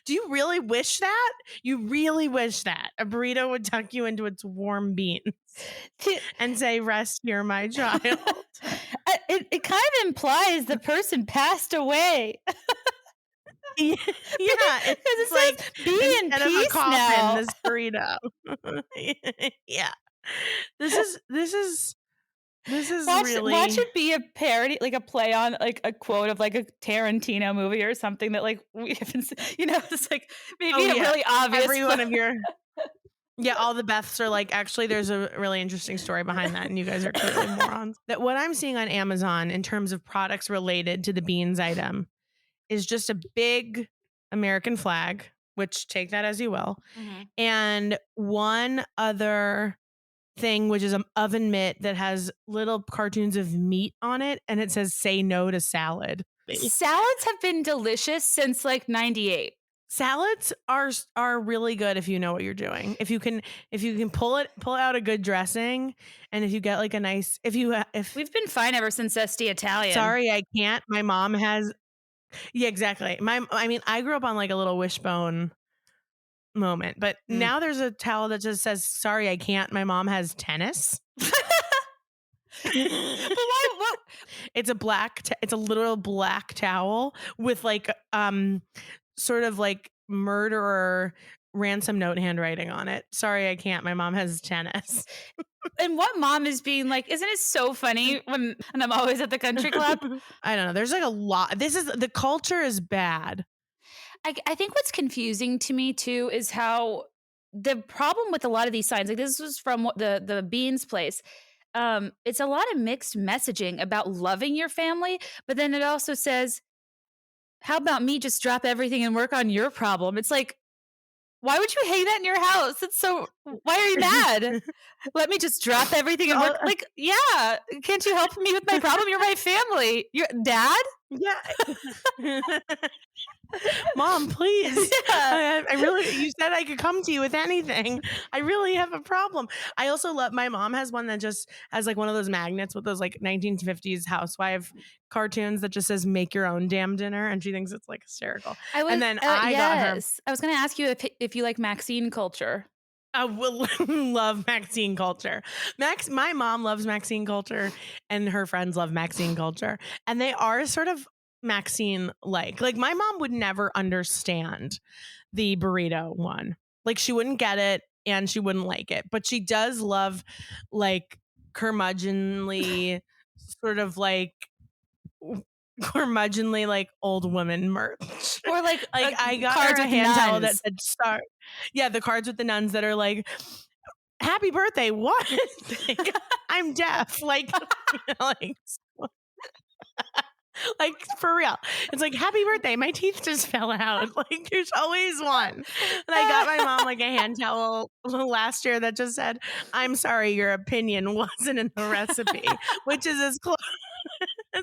Do you really wish that? You really wish that a burrito would tuck you into its warm beans and say, rest here, my child? It kind of implies the person passed away. Yeah, it's like be in peace now. This burrito. Yeah, this is really. Watch it be a parody, like a play on like a quote of like a Tarantino movie or something that like we haven't, it's like maybe really obvious. Every one of your. Yeah, all the Beths are like, actually, there's a really interesting story behind that, and you guys are clearly morons. That what I'm seeing on Amazon in terms of products related to the beans item is just a big American flag, which take that as you will, and one other thing, which is an oven mitt that has little cartoons of meat on it, and it says "Say no to salad." Salads have been delicious since like '98. Salads are really good if you know what you're doing. If you can pull out a good dressing, and if you get like a nice if we've been fine ever since SD Italian. Sorry, I can't. My mom has. Yeah, exactly. I mean, I grew up on like a little Wishbone moment, but now there's a towel that just says, sorry, I can't. My mom has tennis. It's a literal black towel with like sort of like murderer ransom note handwriting on it. Sorry, I can't. My mom has tennis. And what mom is being like, isn't it so funny when I'm always at the country club? I don't know. There's like a lot. The culture is bad. I think what's confusing to me too is how the problem with a lot of these signs, like this was from the Beans place. It's a lot of mixed messaging about loving your family, but then it also says, how about me just drop everything and work on your problem? It's like, why would you hang that in your house? It's so, why are you mad? Let me just drop everything and work. Like, yeah, can't you help me with my problem? You're my family. Your dad? Yeah. Mom, please. Yeah. I really, you said I could come to you with anything. I really have a problem. I also love, my mom has one that just has like one of those magnets with those like 1950s housewife cartoons that just says make your own damn dinner, and she thinks it's like hysterical. I got her. I was going to ask you if you like Maxine culture. I will love Maxine culture. My mom loves Maxine culture, and her friends love Maxine culture, and they are sort of Maxine like my mom would never understand the burrito one. Like she wouldn't get it and she wouldn't like it, but she does love like curmudgeonly sort of like curmudgeonly like old woman merch, or like I got her a hand towel that said start. Yeah, the cards with the nuns that are like, happy birthday. What? Like, I'm deaf. Like, like for real. It's like, happy birthday. My teeth just fell out. Like, there's always one. And I got my mom like a hand towel last year that just said, I'm sorry, your opinion wasn't in the recipe, which is as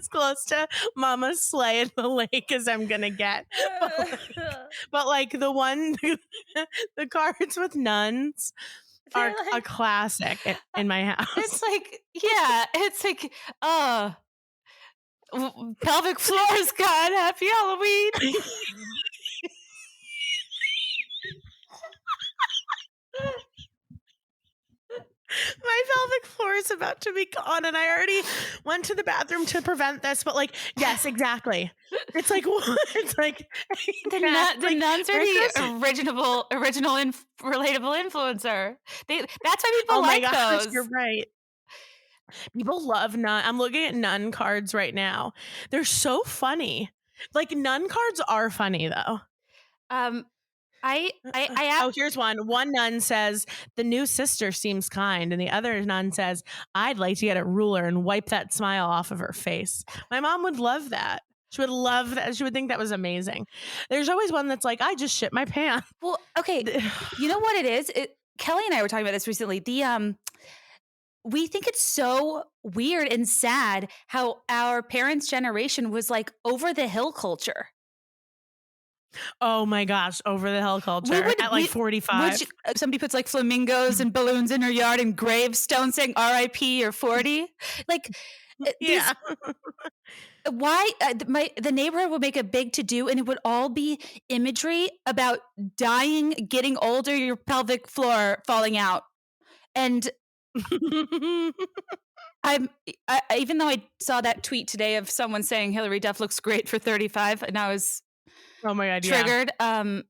close to Mama Slay in the Lake as I'm gonna get. But like the one, the cards with nuns are like, a classic in my house. It's like, yeah, it's like, pelvic floors, God, happy Halloween. My pelvic floor is about to be gone, and I already went to the bathroom to prevent this. But like, yes, exactly. It's like it's like the nuns are the original relatable influencer. That's why people like those. You're right. People love nun. I'm looking at nun cards right now. They're so funny. Like, nun cards are funny though. Here's one. One nun says, the new sister seems kind. And the other nun says, I'd like to get a ruler and wipe that smile off of her face. My mom would love that. She would love that. She would think that was amazing. There's always one that's like, I just shit my pants. Well, okay. You know what it is? Kelly and I were talking about this recently. We think it's so weird and sad how our parents' generation was like over the hill culture. Oh my gosh, over the hill culture at like 45. Somebody puts like flamingos and balloons in her yard and gravestones saying RIP or 40. Like, yeah. Why the neighborhood would make a big to-do and it would all be imagery about dying, getting older, your pelvic floor falling out. And even though I saw that tweet today of someone saying Hillary Duff looks great for 35 and I was oh my God, triggered. Yeah.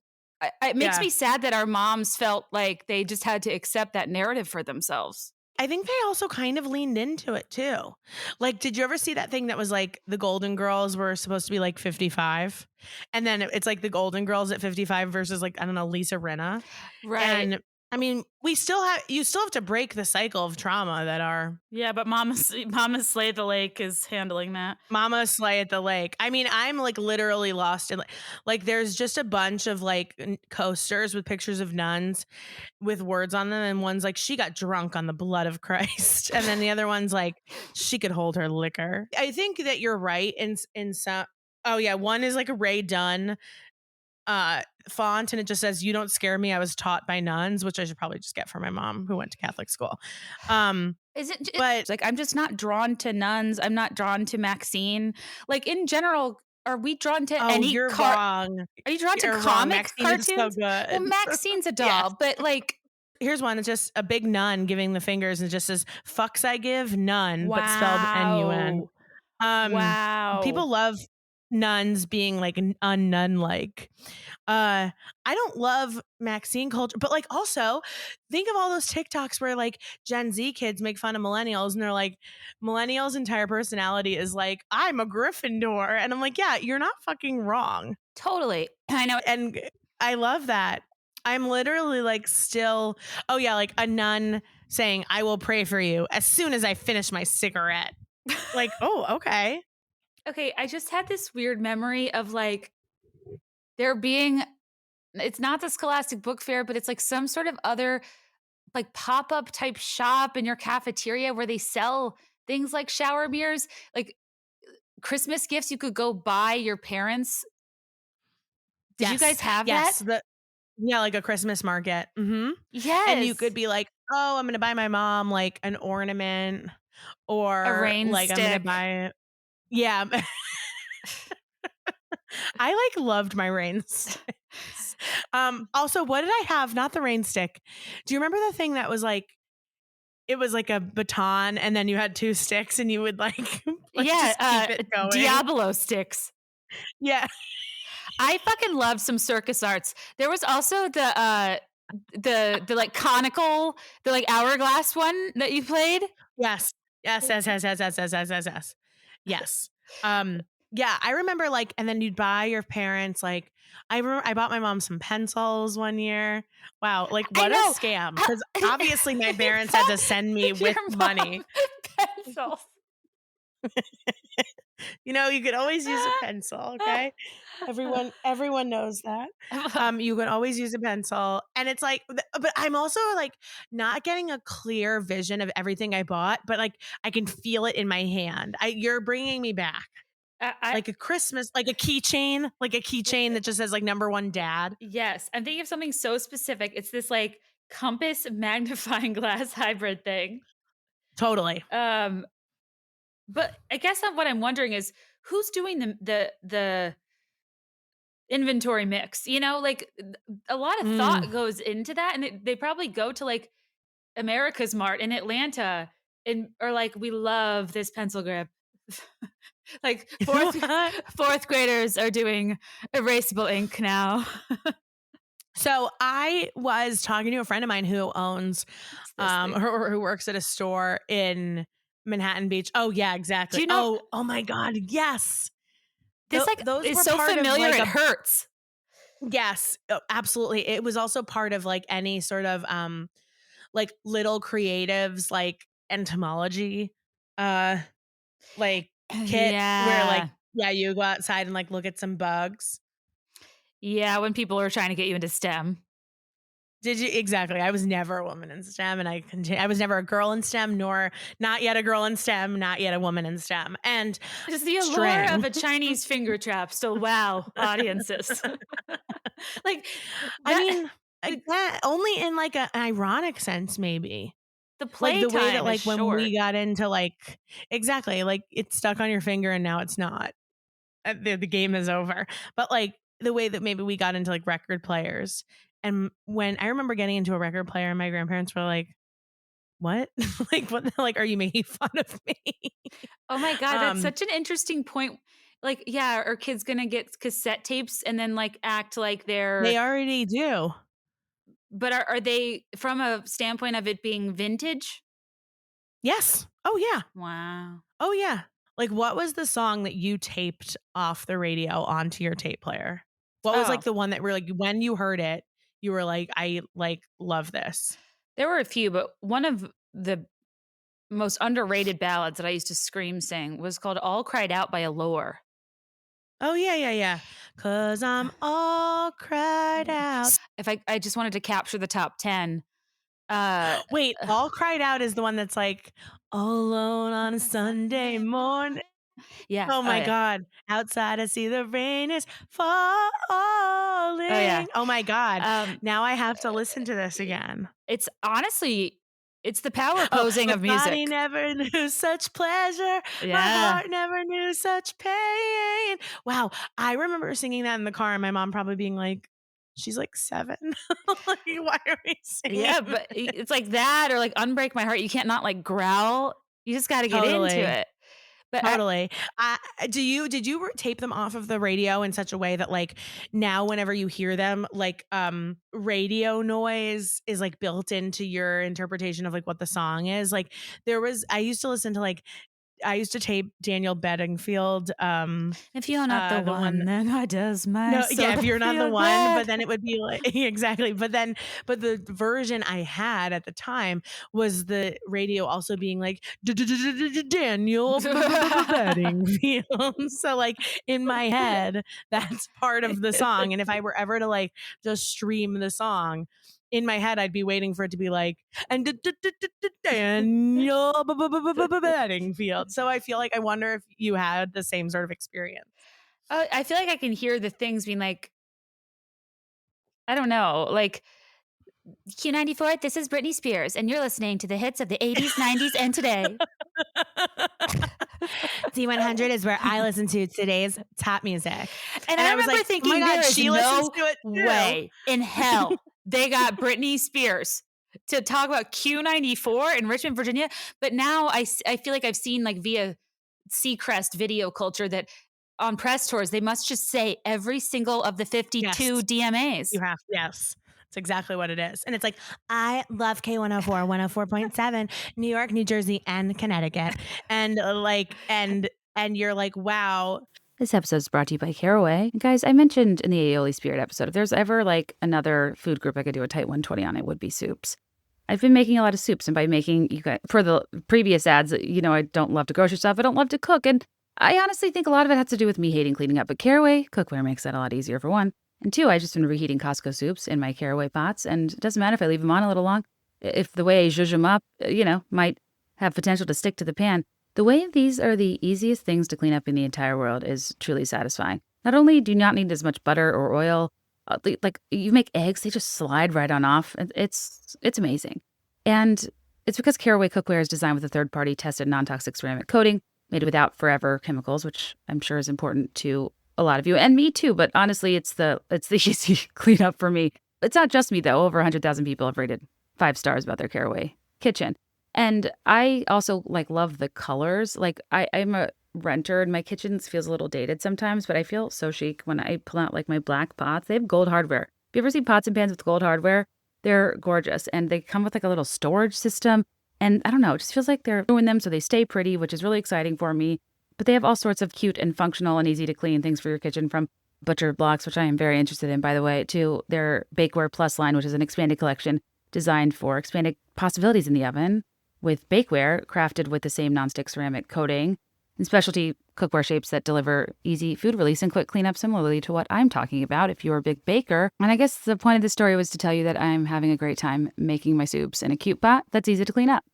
It makes me sad that our moms felt like they just had to accept that narrative for themselves. I think they also kind of leaned into it too. Like, did you ever see that thing that was like the Golden Girls were supposed to be like 55? And then it's like the Golden Girls at 55 versus like, I don't know, Lisa Rinna. Right. And I mean, you still have to break the cycle of trauma that are. Yeah, but Mama Slay at the Lake is handling that. Mama Slay at the Lake. I mean, I'm like literally lost in like there's just a bunch of like coasters with pictures of nuns with words on them. And one's like, she got drunk on the blood of Christ. And then the other one's like, she could hold her liquor. I think that you're right in some. Oh yeah. One is like a Ray Dunn font and it just says, you don't scare me, I was taught by nuns, which I should probably just get for my mom who went to Catholic school. But like, I'm just not drawn to nuns. I'm not drawn to Maxine. Like, in general, are we drawn to any you're wrong. Are you drawn you're to comic cartoons? So good. Well, Maxine's a doll, yes. But like, here's one. It's just a big nun giving the fingers and it just says, fucks I give, none, but spelled N-U-N. Wow. People love nuns being like nun-like. I don't love Maxine culture, but like also think of all those TikToks where like Gen Z kids make fun of millennials and they're like, millennials' entire personality is like, I'm a Gryffindor. And I'm like, yeah, you're not fucking wrong. Totally. I know. And I love that. I'm literally like still, oh yeah, like a nun saying, I will pray for you as soon as I finish my cigarette. Like, oh, okay. Okay, I just had this weird memory of like there being, it's not the Scholastic Book Fair, but it's like some sort of other like pop-up type shop in your cafeteria where they sell things like shower mirrors, like Christmas gifts you could go buy your parents. Did you guys have that? Yeah, like a Christmas market. Mm-hmm. Yes. And you could be like, oh, I'm going to buy my mom like an ornament or a rain like stick. I'm going to buy. Yeah. I like loved my rain sticks. Also, what did I have? Not the rain stick. Do you remember the thing that was like, it was like a baton and then you had two sticks and you would like just keep it going. Diablo sticks. Yeah. I fucking loved some circus arts. There was also the like conical, the like hourglass one that you played. Yes. Yes. Yeah, I remember like, and then you'd buy your parents like, I remember I bought my mom some pencils one year. Wow, like I what a know. scam. Because obviously my parents had to send me with Your money. mom pencils. You know, you could always use a pencil, okay? Everyone knows that. You can always use a pencil. And it's like, but I'm also like not getting a clear vision of everything I bought, but like I can feel it in my hand. You're bringing me back. Like a Christmas, like a keychain that just says like #1 dad. Yes. I'm thinking of something so specific. It's this like compass magnifying glass hybrid thing. Totally. But I guess what I'm wondering is who's doing the inventory mix, you know, like a lot of thought goes into that. And they probably go to like America's Mart in Atlanta or like, we love this pencil grip. Like fourth graders are doing erasable ink now. So I was talking to a friend of mine who owns or who works at a store in Manhattan Beach. Oh yeah, exactly. Do you know? Oh my God, yes. This those is were so part familiar of like it hurts. Yes, absolutely. It was also part of like any sort of like little creatives like entomology like kit where like you go outside and like look at some bugs. Yeah, when people are trying to get you into STEM. Did you? Exactly. I was never a woman in STEM, and I was never a girl in STEM, nor not yet a girl in STEM, not yet a woman in STEM. And just the allure of a Chinese finger trap still wow audiences. Like, I mean, only in like an ironic sense, maybe. The play like the way that like when short. we got into like exactly like it's stuck on your finger and now it's not. The game is over. But like the way that maybe we got into like record players. And when I remember getting into a record player and my grandparents were like, what? Like, what? Like, are you making fun of me? Oh my God. That's such an interesting point. Like, yeah, are kids going to get cassette tapes and then like act like They already do. But are they from a standpoint of it being vintage? Yes. Oh yeah. Wow. Oh yeah. Like, what was the song that you taped off the radio onto your tape player? What was like the one that were like when you heard it, you were like, I like love this. There were a few, but one of the most underrated ballads that I used to scream sing was called All Cried Out by Allure. Oh, yeah. 'Cause I'm all cried out. If I just wanted to capture the top 10. Wait, All Cried Out is the one that's like, all alone on a Sunday morning. Yeah. Oh my God. Outside I see the rain is falling. Oh my God. Now I have to listen to this again. It's honestly, it's the power posing of music. My body never knew such pleasure. Yeah. My heart never knew such pain. Wow. I remember singing that in the car and my mom probably being like, she's like 7. Like, why are we singing? Yeah, but it's like that or like Unbreak My Heart. You can't not like growl. You just got to get into it. But totally. Did you tape them off of the radio in such a way that like now whenever you hear them, like radio noise is like built into your interpretation of like what the song is? Like I used to listen to like I used to tape Daniel Bedingfield. If you're not the one, then I does my. No, yeah, if you're not the one, but then it would be like exactly. But the version I had at the time was the radio also being like Daniel Bedingfield. So like in my head, that's part of the song. And if I were ever to like just stream the song, in my head, I'd be waiting for it to be like, and Daniel Bedingfield. So I feel like I wonder if you had the same sort of experience. I feel like I can hear the things being like, I don't know, like Q94, this is Britney Spears, and you're listening to the hits of the 80s, 90s, and today. D100 is where I listen to today's top music. And I remember like, thinking, oh my God, she listens to it too. Way in hell they got Britney Spears to talk about Q94 in Richmond, Virginia. But now I feel like I've seen like via Seacrest video culture that on press tours, they must just say every single of the 52 DMAs. You have, yes. That's exactly what it is. And it's like, I love K104, 104.7, New York, New Jersey, and Connecticut. And like, and you're like, wow. This episode is brought to you by Caraway. And guys, I mentioned in the aioli spirit episode, if there's ever like another food group I could do a tight 120 on, it would be soups. I've been making a lot of soups, and by making, you guys, for the previous ads, I don't love to grocery shop. I don't love to cook, and I honestly think a lot of it has to do with me hating cleaning up. But Caraway cookware makes that a lot easier, for one. And two, I just been reheating Costco soups in my Caraway pots, and it doesn't matter if I leave them on a little long. If the way I zhuzh them up, might have potential to stick to the pan. The way these are the easiest things to clean up in the entire world is truly satisfying. Not only do you not need as much butter or oil, like you make eggs, they just slide right on off. It's amazing. And it's because Caraway cookware is designed with a third-party tested non-toxic ceramic coating made without forever chemicals, which I'm sure is important to a lot of you and me too. But honestly, it's the easy cleanup for me. It's not just me though. Over 100,000 people have rated 5 stars about their Caraway kitchen. And I also love the colors. I'm a renter and my kitchen feels a little dated sometimes, but I feel so chic when I pull out my black pots. They have gold hardware. Have you ever seen pots and pans with gold hardware? They're gorgeous, and they come with a little storage system. And I don't know, it just feels like they're doing them so they stay pretty, which is really exciting for me. But they have all sorts of cute and functional and easy to clean things for your kitchen, from butcher blocks, which I am very interested in, by the way, to their Bakeware Plus line, which is an expanded collection designed for expanded possibilities in the oven, with bakeware crafted with the same nonstick ceramic coating, and specialty cookware shapes that deliver easy food release and quick cleanup, similarly to what I'm talking about if you're a big baker. And I guess the point of this story was to tell you that I'm having a great time making my soups in a cute pot that's easy to clean up.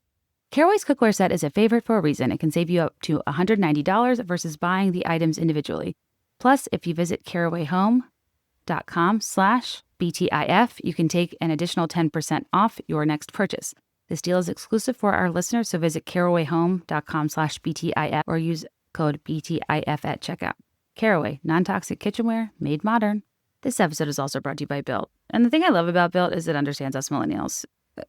Caraway's cookware set is a favorite for a reason. It can save you up to $190 versus buying the items individually. Plus, if you visit carawayhome.com/BTIF, you can take an additional 10% off your next purchase. This deal is exclusive for our listeners, so visit carawayhome.com/BTIF or use code BTIF at checkout. Caraway, non-toxic kitchenware made modern. This episode is also brought to you by Built. And the thing I love about Built is it understands us millennials.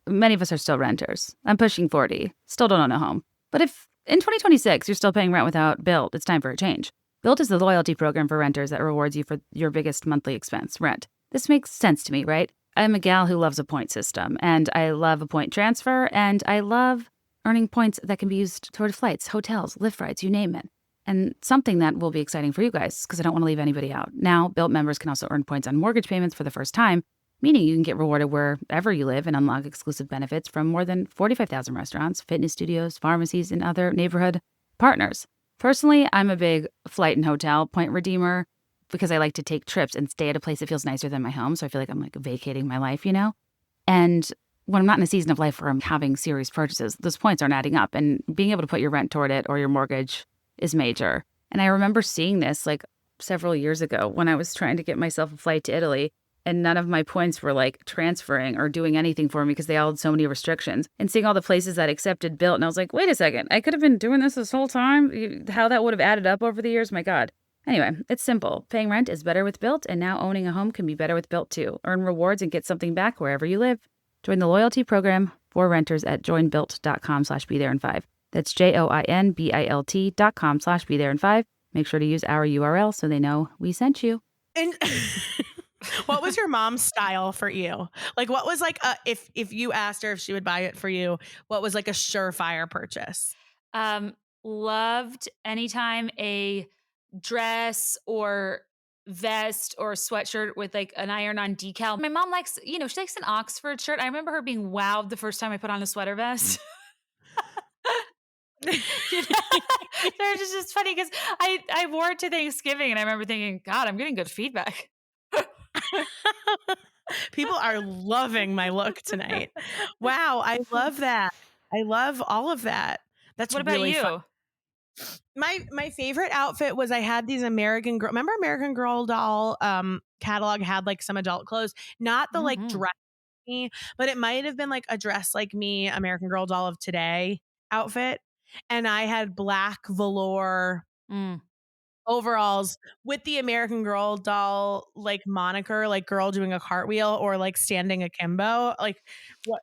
Many of us are still renters. I'm pushing 40, still don't own a home. But if in 2026 you're still paying rent without Built, it's time for a change. Built is the loyalty program for renters that rewards you for your biggest monthly expense, rent. This makes sense to me, right? I'm a gal who loves a point system, and I love a point transfer, and I love earning points that can be used toward flights, hotels, Lyft rides, you name it. And something that will be exciting for you guys, because I don't want to leave anybody out. Now, Built members can also earn points on mortgage payments for the first time, meaning you can get rewarded wherever you live and unlock exclusive benefits from more than 45,000 restaurants, fitness studios, pharmacies, and other neighborhood partners. Personally, I'm a big flight and hotel point redeemer because I like to take trips and stay at a place that feels nicer than my home. So I feel like I'm vacating my life, And when I'm not in a season of life where I'm having serious purchases, those points aren't adding up. And being able to put your rent toward it or your mortgage is major. And I remember seeing this several years ago when I was trying to get myself a flight to Italy, and none of my points were transferring or doing anything for me because they all had so many restrictions. And seeing all the places that accepted Built, and I was like, wait a second, I could have been doing this whole time? How that would have added up over the years, my God. Anyway, it's simple. Paying rent is better with Built, and now owning a home can be better with Built too. Earn rewards and get something back wherever you live. Join the loyalty program for renters at joinbuilt.com/BeThereIn5. That's JOINBILT.com/BeThereIn5. Make sure to use our URL so they know we sent you. And what was your mom's style for you? What was if you asked her if she would buy it for you, what was a surefire purchase? Loved anytime a dress or vest or sweatshirt with an iron-on decal. My mom likes, she likes an Oxford shirt. I remember her being wowed the first time I put on a sweater vest. It's just funny because I wore it to Thanksgiving and I remember thinking, God, I'm getting good feedback. People are loving my look tonight. Wow, I love that. I love all of that. That's what about really you? fun. My favorite outfit was I had these American Girl. Remember American Girl doll catalog had some adult clothes, not the dress me, but it might have been a dress like me, American Girl doll of today outfit. And I had black velour overalls with the American Girl doll moniker, girl doing a cartwheel or standing akimbo,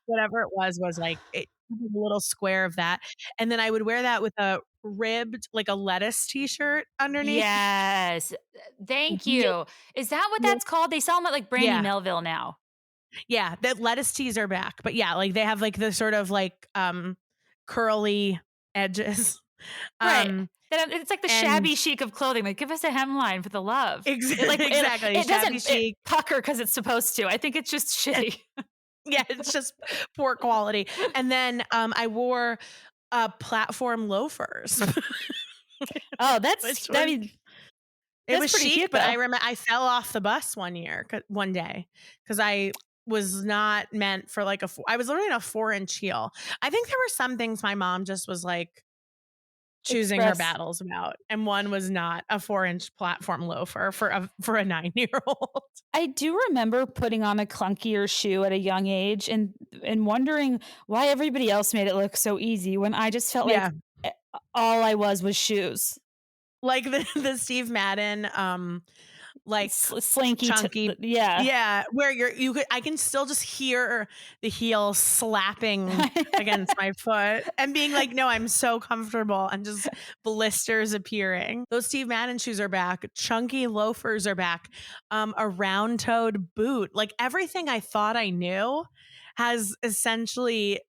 whatever it was it was a little square of that. And then I would wear that with a ribbed a lettuce t-shirt underneath. Yes. Thank you. Is that what that's called? They sell them at Brandy Melville now. Yeah, the lettuce tees are back. But yeah, they have the sort of curly edges. Right. It's like the shabby chic of clothing. Like, give us a hemline for the love. Exactly. It Shabby doesn't chic. pucker because it's supposed to. I think it's just shitty. Yeah, it's just poor quality. And then I wore platform loafers. Oh, it was pretty chic, cute, but though. I remember I fell off the bus one day because I was not meant for like I was literally in a 4-inch heel. I think there were some things my mom just was like choosing her battles about, and one was not a 4-inch platform loafer for a 9-year-old. I do remember putting on a clunkier shoe at a young age and wondering why everybody else made it look so easy when I just felt like all I was shoes. Like the Steve Madden like slinky chunky where I can still just hear the heel slapping against my foot and being like, no, I'm so comfortable, and just blisters appearing. Those Steve Madden shoes are back. Chunky loafers are back. A round-toed boot. Like, everything I thought I knew has essentially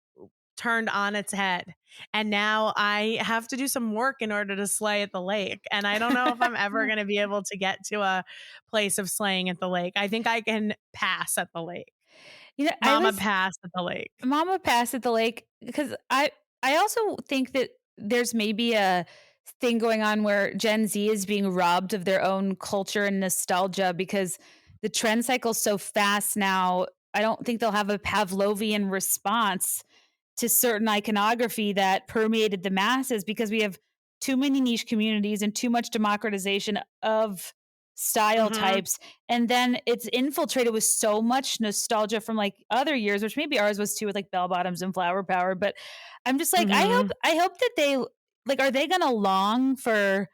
turned on its head. And now I have to do some work in order to slay at the lake. And I don't know if I'm ever going to be able to get to a place of slaying at the lake. I think I can pass at the lake. Mama pass at the lake. Mama pass at the lake, because I also think that there's maybe a thing going on where Gen Z is being robbed of their own culture and nostalgia because the trend cycle's so fast now. I don't think they'll have a Pavlovian response to certain iconography that permeated the masses because we have too many niche communities and too much democratization of style types. And then it's infiltrated with so much nostalgia from like other years, which maybe ours was too, with like bell bottoms and flower power. But I'm just like, I hope that they like, are they going to long for,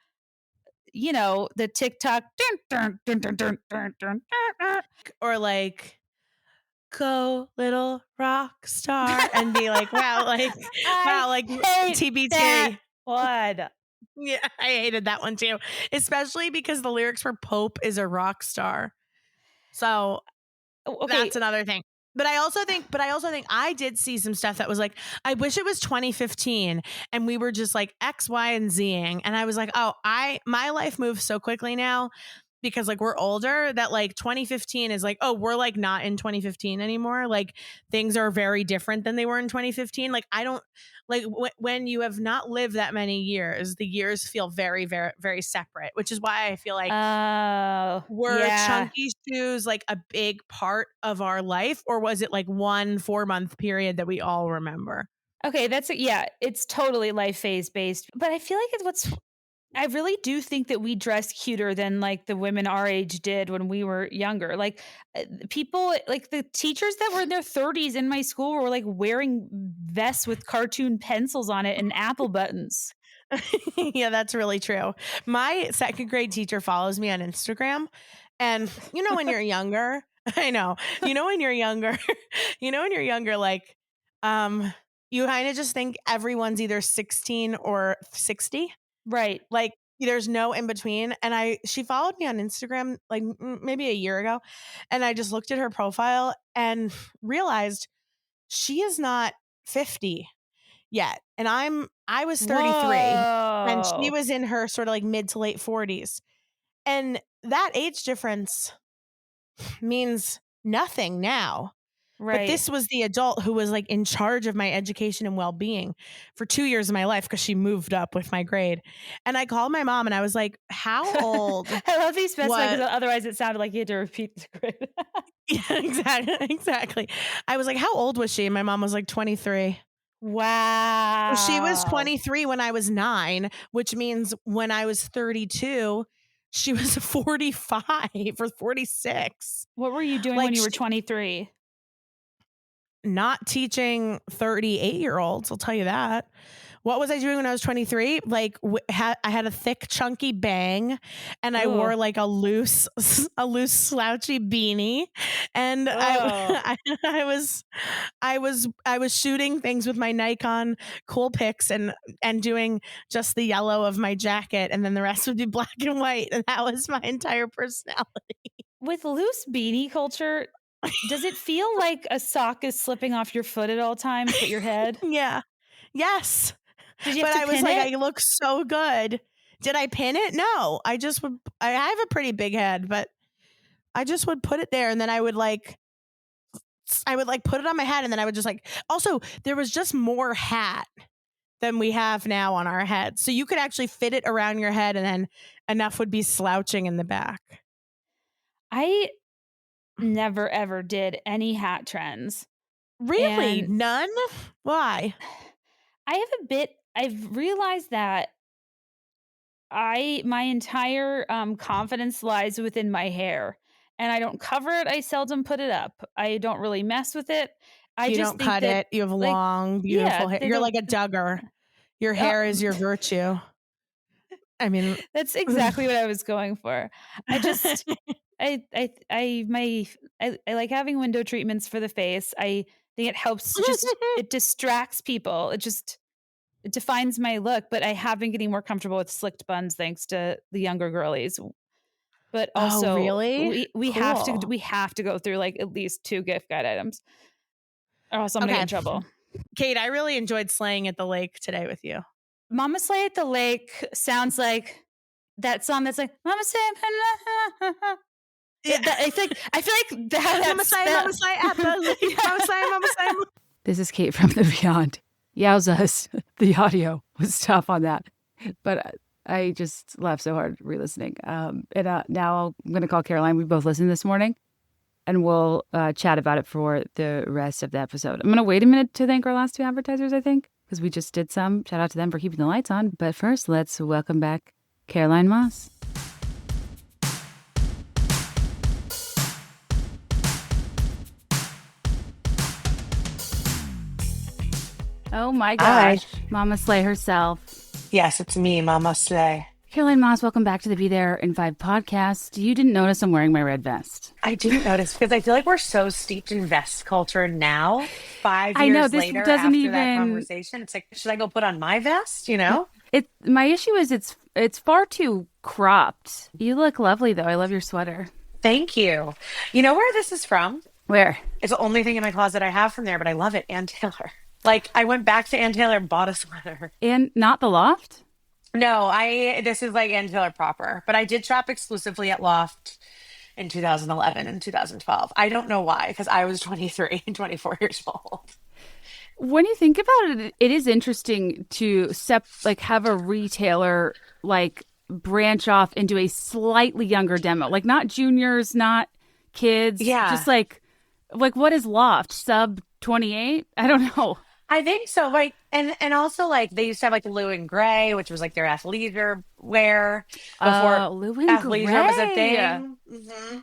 the TikTok or like, go little rock star, and be like, wow, like TBT. What? Yeah, I hated that one too, especially because the lyrics were Pope is a rock star. So that's another thing. But I also think I did see some stuff that was like, I wish it was 2015 and we were just like X, Y, and Zing. And I was like, oh, my life moves so quickly now because like we're older that like 2015 is like, oh, we're like not in 2015 anymore. Like things are very different than they were in 2015. Like I don't like when you have not lived that many years, the years feel very, very, very separate, which is why I feel like were chunky shoes like a big part of our life, or was it like one 4-month period that we all remember? Okay, it's totally life phase based, but I feel like I really do think that we dress cuter than like the women our age did when we were younger. Like people, like the teachers that were in their 30s in my school were like wearing vests with cartoon pencils on it and apple buttons. Yeah, that's really true. My 2nd grade teacher follows me on Instagram, and when you're younger, I know, when you're younger, like, you kind of just think everyone's either 16 or 60. Right. Like there's no in between. And she followed me on Instagram like maybe a year ago. And I just looked at her profile and realized she is not 50 yet. And I was 33. Whoa. And she was in her sort of like mid to late 40s. And that age difference means nothing now. Right. But this was the adult who was like in charge of my education and well-being for 2 years of my life because she moved up with my grade. And I called my mom and I was like, how old? I love these specified because otherwise it sounded like you had to repeat the grade. Yeah, exactly. I was like, how old was she? And my mom was like 23. Wow. She was 23 when I was 9, which means when I was 32, she was 45 or 46. What were you doing when you were 23? Not teaching 38-year-olds, I'll tell you that. What was I doing when I was 23? Like I had a thick chunky bang, and I wore like a loose slouchy beanie, and I was shooting things with my Nikon Coolpix and doing just the yellow of my jacket, and then the rest would be black and white, and that was my entire personality. With loose beanie culture, does it feel like a sock is slipping off your foot at all times but your head? Yeah. Yes. Did you have to pin it? I look so good. Did I pin it? No, I have a pretty big head, but I just would put it there, and then I would put it on my head, and then I would just also there was just more hat than we have now on our head. So you could actually fit it around your head, and then enough would be slouching in the back. I never ever did any hat trends. Really? None? Why? I've realized that my entire confidence lies within my hair, and I don't cover it. I seldom put it up. I don't really mess with it. You don't cut it. You have long, beautiful hair. You're like a Duggar. Your hair is your virtue. I mean, that's exactly what I was going for. I just, I like having window treatments for the face. I think it helps. It distracts people. It defines my look. But I have been getting more comfortable with slicked buns thanks to the younger girlies. But also, really? we have to go through like at least 2 gift guide items, or else I'm gonna get in trouble. Kate, I really enjoyed sleighing at the lake today with you. Mama Slay at the Lake sounds like that song that's like Mama Slay. Yeah. I feel like that. Mama Slay at the lake. Mama Slay. This is Kate from the Beyond. Yowzas, the audio was tough on that, but I just laughed so hard re-listening. And now I'm going to call Caroline. We both listened this morning, and we'll chat about it for the rest of the episode. I'm going to wait a minute to thank our last 2 advertisers, I think, because we just did some. Shout out to them for keeping the lights on. But first, let's welcome back Caroline Moss. Oh my gosh. Hi. Mama Slay herself. Yes, it's me, Mama Slay. Caroline Moss, welcome back to the Be There in 5 podcast. You didn't notice I'm wearing my red vest. I didn't notice because I feel like we're so steeped in vest culture now. 5 years I know, this later doesn't after even... that conversation, it's like, should I go put on my vest, you know? My issue is it's far too cropped. You look lovely, though. I love your sweater. Thank you. You know where this is from? Where? It's the only thing in my closet I have from there, but I love it. Ann Taylor. Like, I went back to Ann Taylor and bought a sweater. And not the Loft? No, this is like Ann Taylor proper, but I did shop exclusively at Loft in 2011 and 2012. I don't know why, because I was 23 and 24 years old. When you think about it, it is interesting to have a retailer branch off into a slightly younger demo, like not juniors, not kids. Yeah, just like what is Loft? Sub 28? I don't know. I think so. And also they used to have Lou and Grey, which was their athleisure wear before Lou and athleisure was a Grey. thing. Mm-hmm.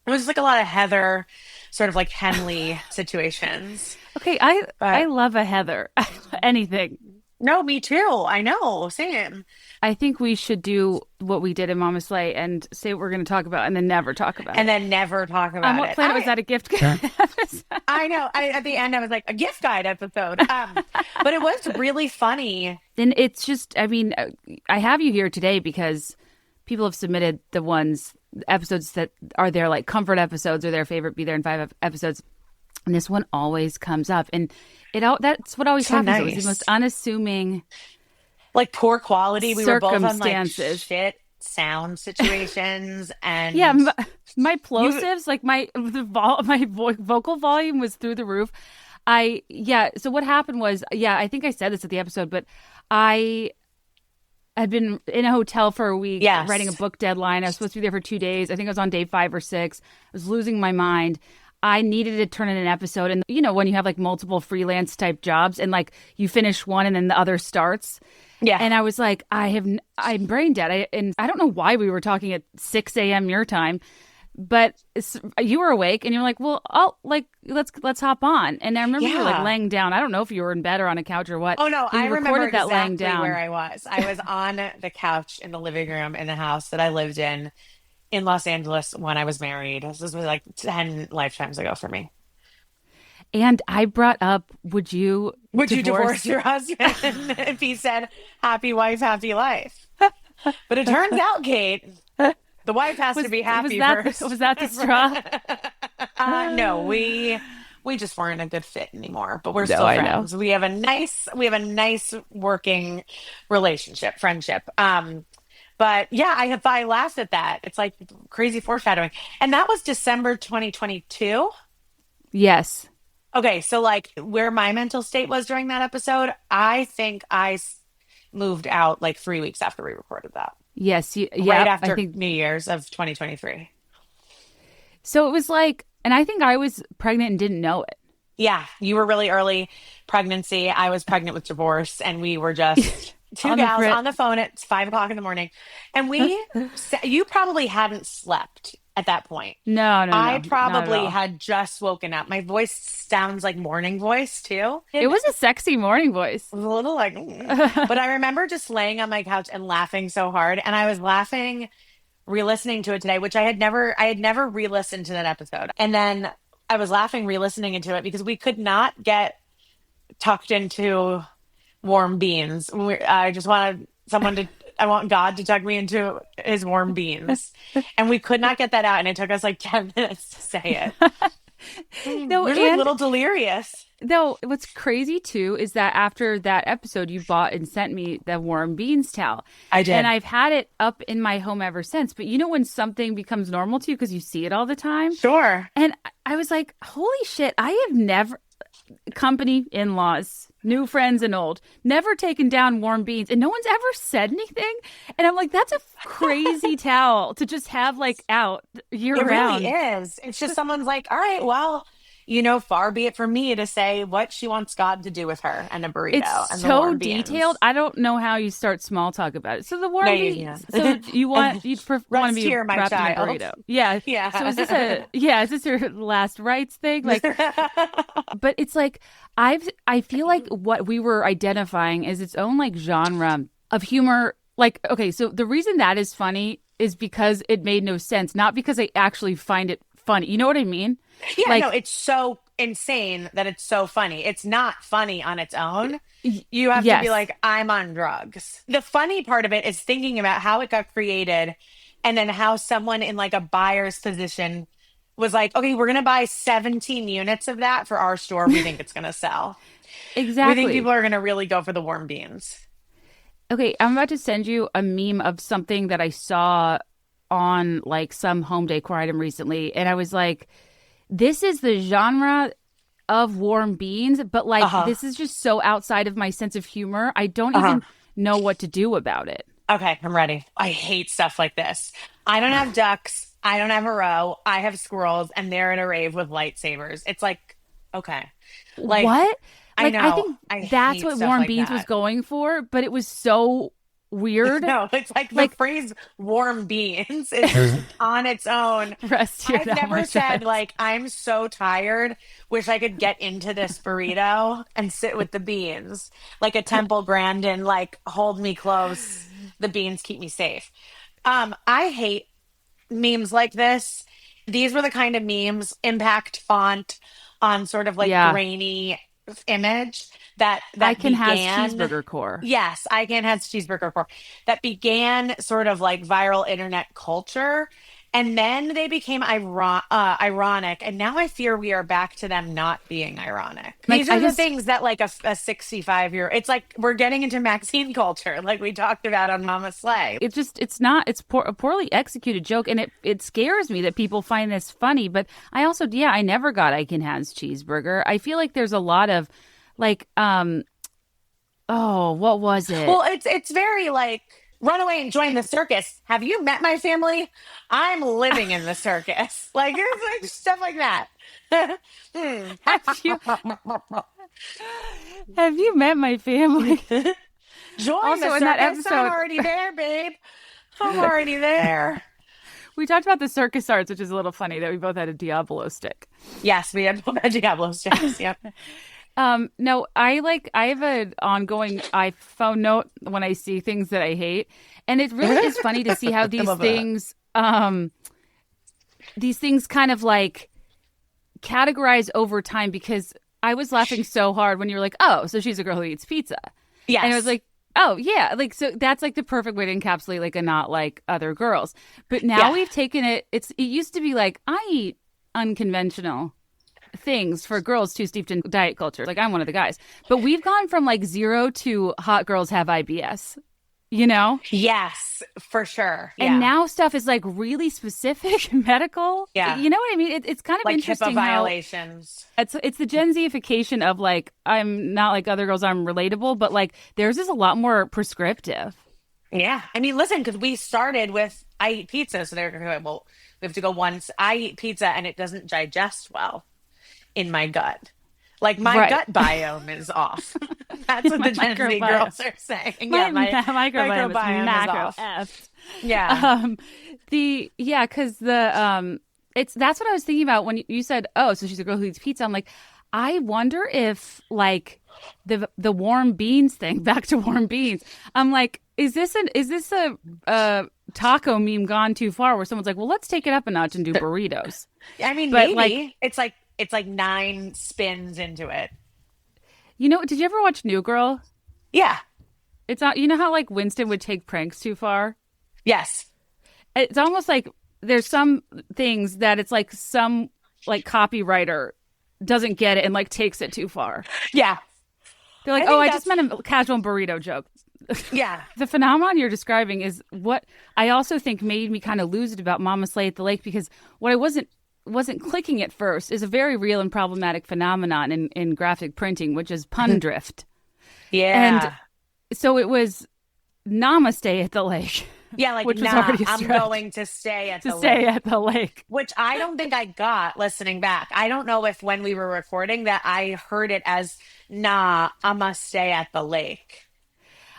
It was a lot of Heather, sort of Henley situations. Okay, I love a Heather. Anything. No, me too. I know. Same. I think we should do what we did in Mama Slay and say what we're going to talk about and then never talk about it. And then never talk about what planet was that, a gift guide episode? I know. At the end, I was like, a gift guide episode. But it was really funny. And it's just, I have you here today because people have submitted episodes that are their comfort episodes or their favorite Be There in 5 episodes. And this one always comes up. And that's what always happens. Nice. It was the most unassuming, poor quality. We were both on shit sound situations, and yeah, my plosives, my vocal volume was through the roof. So what happened was, I think I said this at the episode, but I had been in a hotel for a week, writing a book deadline. I was supposed to be there for 2 days. I think I was on day 5 or 6. I was losing my mind. I needed to turn in an episode. And, when you have multiple freelance type jobs and you finish one and then the other starts. Yeah. And I was like, I'm brain dead. And I don't know why we were talking at 6 a.m. your time, but you were awake and you're like, well, let's hop on. And I remember you were laying down. I don't know if you were in bed or on a couch or what. Oh, no, I remember that exactly laying down. Where I was. I was on the couch in the living room in the house that I lived in Los Angeles when I was married. This was 10 lifetimes ago for me. And I brought up, would you divorce your husband if he said, happy wife, happy life? But it turns out, Kate, the wife has to be happy first. Was that the straw? No, we just weren't a good fit anymore, but we're still friends. We have a nice working friendship. But yeah, I laughed at that. It's like crazy foreshadowing. And that was December 2022. Yes. Okay, so like where my mental state was during that episode, I think moved out like 3 weeks after we recorded that. Yes. Right I after think New Year's of 2023. so. It was like, and I think I was pregnant and didn't know it. Yeah, you were really early pregnancy. I was pregnant with divorce, and we were just two On the gals frit. on the phone at 5 o'clock in the morning. And you probably hadn't slept at that point. No, I not at probably all. had just woken up. My voice sounds like morning voice too. It was a sexy morning voice. It was a little like, but I remember just laying on my couch and laughing so hard. And I was laughing, re-listening to it today, which I had never re-listened to that episode. And then I was laughing, re-listening into it because we could not get tucked into warm beans. I just wanted I want God to tuck me into his warm beans. And we could not get that out. And it took us like 10 minutes to say it. No, We're like a little delirious. Though what's crazy too is that after that episode, you bought and sent me the warm beans towel. I did. And I've had it up in my home ever since. But you know when something becomes normal to you because you see it all the time? Sure. And I was like, holy shit, I have never, company, in-laws, new friends and old, never taken down warm beans. And no one's ever said anything. And I'm like, that's a crazy towel to just have like out year round. It really is. It's just someone's like, all right, well, far be it from me to say what she wants God to do with her and a burrito. It's and so detailed. I don't know how you start small talk about it. So the warm beans. So you want to be here, my wrapped in child. a burrito. Yeah. Yeah. So is this your last rites thing? Like, but it's like I feel like what we were identifying is its own like genre of humor. Like, okay, so the reason that is funny is because it made no sense, not because I actually find it funny. You know what I mean? Yeah, like, no, it's so insane that it's so funny. It's not funny on its own. You have to be like, I'm on drugs. The funny part of it is thinking about how it got created and then how someone in like a buyer's position was like, okay, we're going to buy 17 units of that for our store. We think it's going to sell. Exactly. We think people are going to really go for the warm beans. Okay, I'm about to send you a meme of something that I saw on like some home decor item recently. And I was like, this is the genre of warm beans, but like this is just so outside of my sense of humor. I don't even know what to do about it. Okay, I'm ready. I hate stuff like this. I don't have ducks. I don't have a row. I have squirrels and they're in a rave with lightsabers. It's like, okay. Like, what? Like, I know. I think that's what warm like beans that. was going for, but it was so weird. No, it's like the phrase warm beans is on its own. I've never said like, I'm so tired, wish I could get into this burrito and sit with the beans. Like a Temple Grandin, like hold me close. The beans keep me safe. I hate memes like this. These were the kind of memes, impact font on sort of like grainy image that I can began, has cheeseburger core. Yes, I can has cheeseburger core. That began sort of like viral internet culture. And then they became ironic. And now I fear we are back to them not being ironic. Like, These are the things that like a 65-year, it's like we're getting into Maxine culture, like we talked about on Mama Slay. It's a poorly executed joke. And it scares me that people find this funny. But I also, I never got I can has cheeseburger. I feel like there's a lot of like, what was it? Well, it's very like, run away and join the circus. Have you met my family? I'm living in the circus. Like, it's like stuff like that. Have you met my family? Join also, the circus. In that episode, I'm already there, babe. I'm already there. We talked about the circus arts, which is a little funny that we both had a Diablo stick. Yes, we had both had Diablo sticks. Yep. No, I have an ongoing iPhone note when I see things that I hate. And it really is funny to see how these things kind of like categorize over time, because I was laughing so hard when you were like, oh, so she's a girl who eats pizza. Yes. And I was like, oh, yeah. Like, so that's like the perfect way to encapsulate like a not like other girls. But now we've taken it. It used to be like, I eat unconventional things for girls too steeped in diet culture. Like, I'm one of the guys. But we've gone from like 0 to hot girls have IBS. you know? Yes, for sure. Yeah. And now stuff is like really specific medical. Yeah. You know what I mean? It's kind of like interesting HIPAA violations. It's the Gen Z-ification of like, I'm not like other girls, I'm relatable, but like theirs is a lot more prescriptive. Yeah. I mean, listen, because we started with, I eat pizza. So they're going, well, we have to go once. I eat pizza and it doesn't digest well in my gut. Like my gut biome is off. That's what the Gen Z girls are saying. My microbiome is macro F. Yeah. Because that's what I was thinking about when you said, oh, so she's a girl who eats pizza. I'm like, I wonder if like the warm beans thing, back to warm beans. I'm like, is this a taco meme gone too far where someone's like, well, let's take it up a notch and do burritos? I mean, but maybe it's like 9 spins into it. You know, did you ever watch New Girl? Yeah. It's not, you know how like Winston would take pranks too far? Yes. It's almost like there's some things that it's like some like copywriter doesn't get it and like takes it too far. Yeah. They're like, I just meant a casual burrito joke. Yeah. The phenomenon you're describing is what I also think made me kind of lose it about Mama Slay at the Lake, because what I wasn't clicking at first is a very real and problematic phenomenon in graphic printing, which is pun drift. Yeah. And so it was namaste at the lake. Yeah, like, which was already I'm going to stay at the lake. Which I don't think I got listening back. I don't know if when we were recording that I heard it as, nah, I'm going to stay at the lake.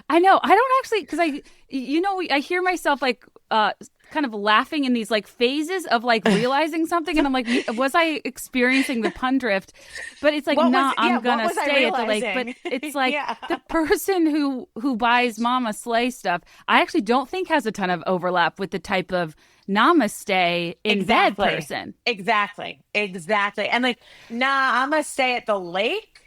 I know. I don't actually, because I hear myself like kind of laughing in these like phases of like realizing something, and I'm like, was I experiencing the pun drift? But it's like, I'm gonna stay at the lake. But it's like the person who buys Mama Slay stuff, I actually don't think has a ton of overlap with the type of namaste in bed person. Exactly. And like, nah, I'm gonna stay at the lake.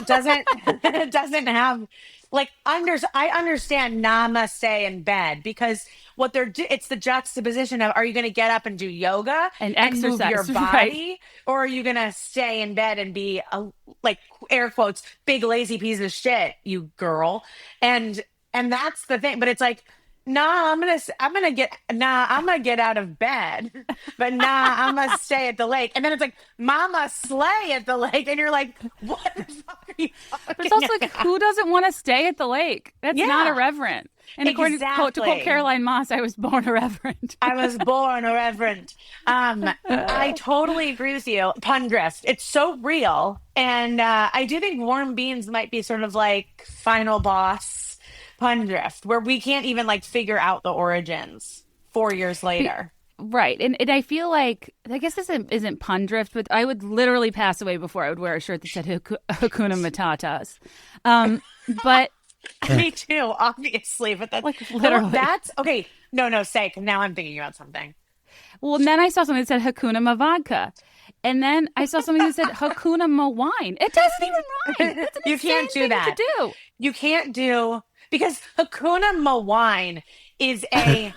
doesn't have like I understand namaste in bed, because what it's the juxtaposition of, are you going to get up and do yoga and exercise, move your body, or are you going to stay in bed and be a, like, air quotes, big lazy piece of shit, you girl? And that's the thing. But it's like, I'm gonna get out of bed, but I'm gonna stay at the lake. And then it's like, Mama Slay at the lake, and you're like, what the fuck are you talking But it's also about? like, who doesn't want to stay at the lake? That's not irreverent. And according to quote Caroline Moss, I was born irreverent. I was born irreverent. I totally agree with you. Pun drift. It's so real. And I do think warm beans might be sort of like final boss pun drift, where we can't even like figure out the origins 4 years later. Right. And I feel like, I guess this isn't pun drift, but I would literally pass away before I would wear a shirt that said Hakuna Matatas. But me too, obviously. But that's like literally. That's okay. No, say, because now I'm thinking about something. Well, and then I saw something that said Hakuna Ma vodka. And then I saw something that said Hakuna Ma wine. It doesn't even rhyme. That's an You can't do that. You can't do, because Hakuna Ma wine is a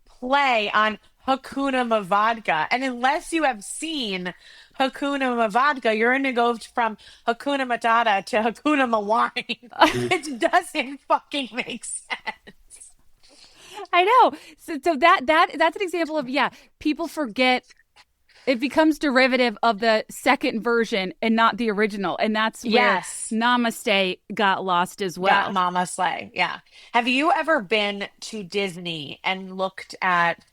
play on Hakuna Ma vodka. And unless you have seen Hakuna Ma vodka, you're going to go from Hakuna Matata to Hakuna Ma wine. It doesn't fucking make sense. I know. So that's an example of, people forget. It becomes derivative of the second version and not the original. And that's where Namaste got lost as well. Got Mama Slay. Yeah. Have you ever been to Disney and looked at,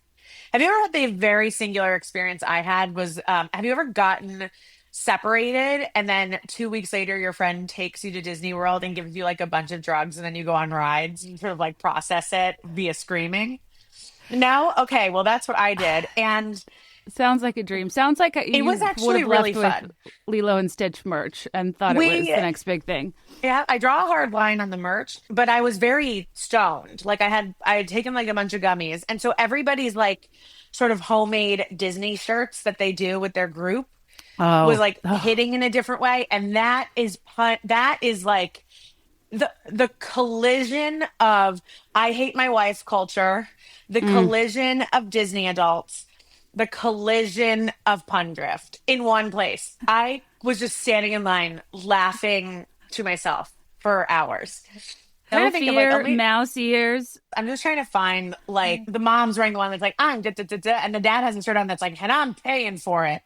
have you ever had the very singular experience I had was, have you ever gotten separated and then 2 weeks later your friend takes you to Disney World and gives you like a bunch of drugs and then you go on rides and sort of like process it via screaming? No? Okay. Well, that's what I did. And sounds like a dream. Sounds like it was actually really fun. Lilo and Stitch merch and thought it was the next big thing. Yeah, I draw a hard line on the merch, but I was very stoned. Like I had taken like a bunch of gummies, and so everybody's like sort of homemade Disney shirts that they do with their group was like hitting in a different way, and that is like the collision of I hate my wife's culture, the collision of Disney adults, the collision of pun drift in one place. I was just standing in line laughing to myself for hours. No fear, mouse ears. I'm just trying to find like the mom's wearing the one that's like, I'm da, da, da, da, and the dad has a shirt on that's like, and I'm paying for it.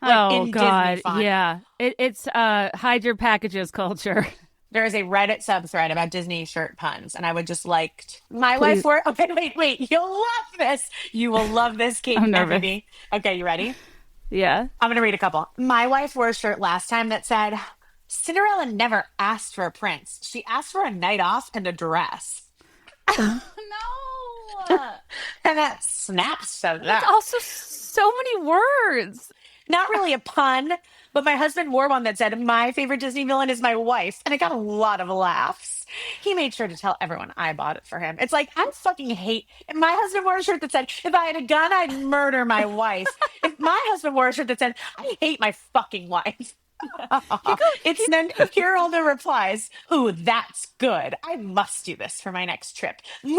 Like oh God. Yeah. It's hide your packages culture. There is a Reddit subthread about Disney shirt puns, and I would just like my wife wore. Okay, wait. You'll love this. You will love this, Kate Kennedy. Okay, you ready? Yeah. I'm gonna read a couple. My wife wore a shirt last time that said, "Cinderella never asked for a prince. She asked for a night off and a dress." No. And that snaps so that. It's also so many words. Not really a pun, but my husband wore one that said, "My favorite Disney villain is my wife." And I got a lot of laughs. He made sure to tell everyone I bought it for him. It's like, I fucking hate. And my husband wore a shirt that said, "If I had a gun, I'd murder my wife." If my husband wore a shirt that said, "I hate my fucking wife." Then here are all the replies. "Ooh, that's good. I must do this for my next trip." And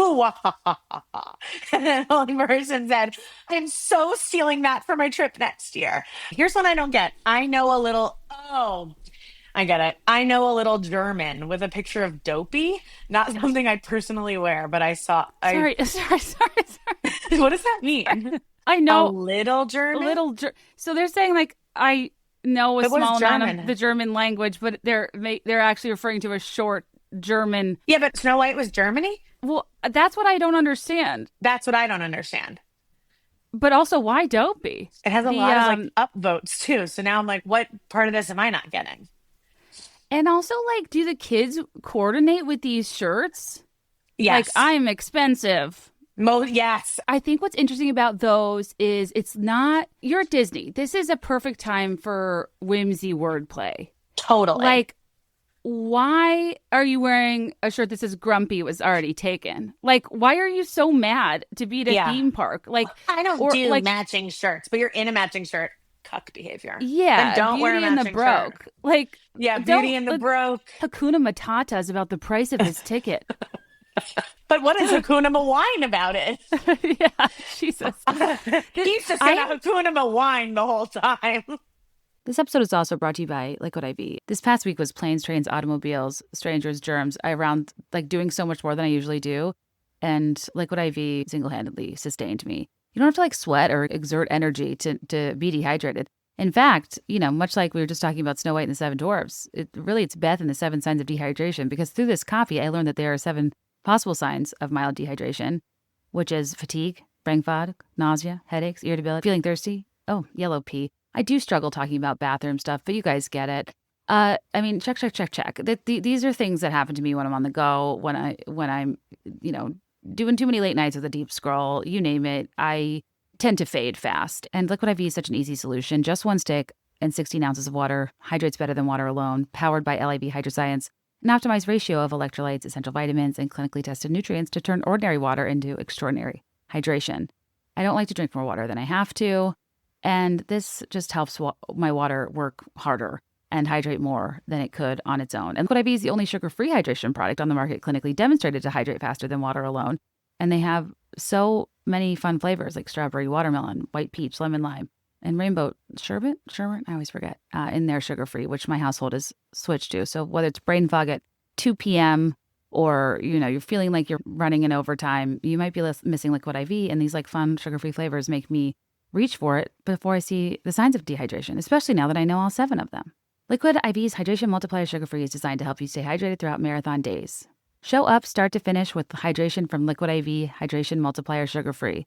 then one person said, "I'm so stealing that for my trip next year." Here's one I don't get. I know a little. Oh, I get it. I know a little German with a picture of Dopey. Not something I personally wear, but I saw. Sorry. What does that mean? I know a little German. So they're saying like I know a small amount of the German language, but they're actually referring to a short German. Yeah, but Snow White was Germany? Well, that's what I don't understand. That's what I don't understand. But also, why Dopey? It has a lot of like upvotes too. So now I'm like, what part of this am I not getting? And also, like, do the kids coordinate with these shirts? Yes. Like, I'm expensive. Yes. I think what's interesting about those is it's not, you're at Disney. This is a perfect time for whimsy wordplay. Totally. Like, why are you wearing a shirt that says "Grumpy was already taken"? Like, why are you so mad to be at a theme park? Like, I don't do like matching shirts, but you're in a matching shirt. Cuck behavior. Yeah. Then don't wear a matching the broke. Shirt. Like, yeah, Beauty and the Broke. Hakuna Matata is about the price of his ticket. But what is Hakuna Mawine about it? Yeah, Jesus. He's just gonna Hakuna Mawine the whole time. This episode is also brought to you by Liquid IV. This past week was planes, trains, automobiles, strangers, germs. I around like doing so much more than I usually do. And Liquid IV single-handedly sustained me. You don't have to like sweat or exert energy to be dehydrated. In fact, much like we were just talking about Snow White and the Seven Dwarfs, it's Beth and the 7 signs of dehydration, because through this coffee, I learned that there are 7 possible signs of mild dehydration, which is fatigue, brain fog, nausea, headaches, irritability, feeling thirsty. Oh, yellow pee. I do struggle talking about bathroom stuff, but you guys get it. I mean, check. These are things that happen to me when I'm on the go, when I'm, doing too many late nights with a deep scroll, you name it. I tend to fade fast. And Liquid IV is such an easy solution. Just 1 stick and 16 ounces of water. Hydrates better than water alone. Powered by LIB Hydroscience. An optimized ratio of electrolytes, essential vitamins, and clinically tested nutrients to turn ordinary water into extraordinary hydration. I don't like to drink more water than I have to. And this just helps my water work harder and hydrate more than it could on its own. And Liquid IV is the only sugar-free hydration product on the market clinically demonstrated to hydrate faster than water alone. And they have so many fun flavors like strawberry, watermelon, white peach, lemon lime, and rainbow sherbet, I always forget, in their sugar-free, which my household is switched to. So whether it's brain fog at 2 p.m. or, you're feeling like you're running in overtime, you might be missing Liquid IV. And these like fun sugar-free flavors make me reach for it before I see the signs of dehydration, especially now that I know all 7 of them. Liquid IV's Hydration Multiplier Sugar-Free is designed to help you stay hydrated throughout marathon days. Show up start to finish with hydration from Liquid IV Hydration Multiplier Sugar-Free.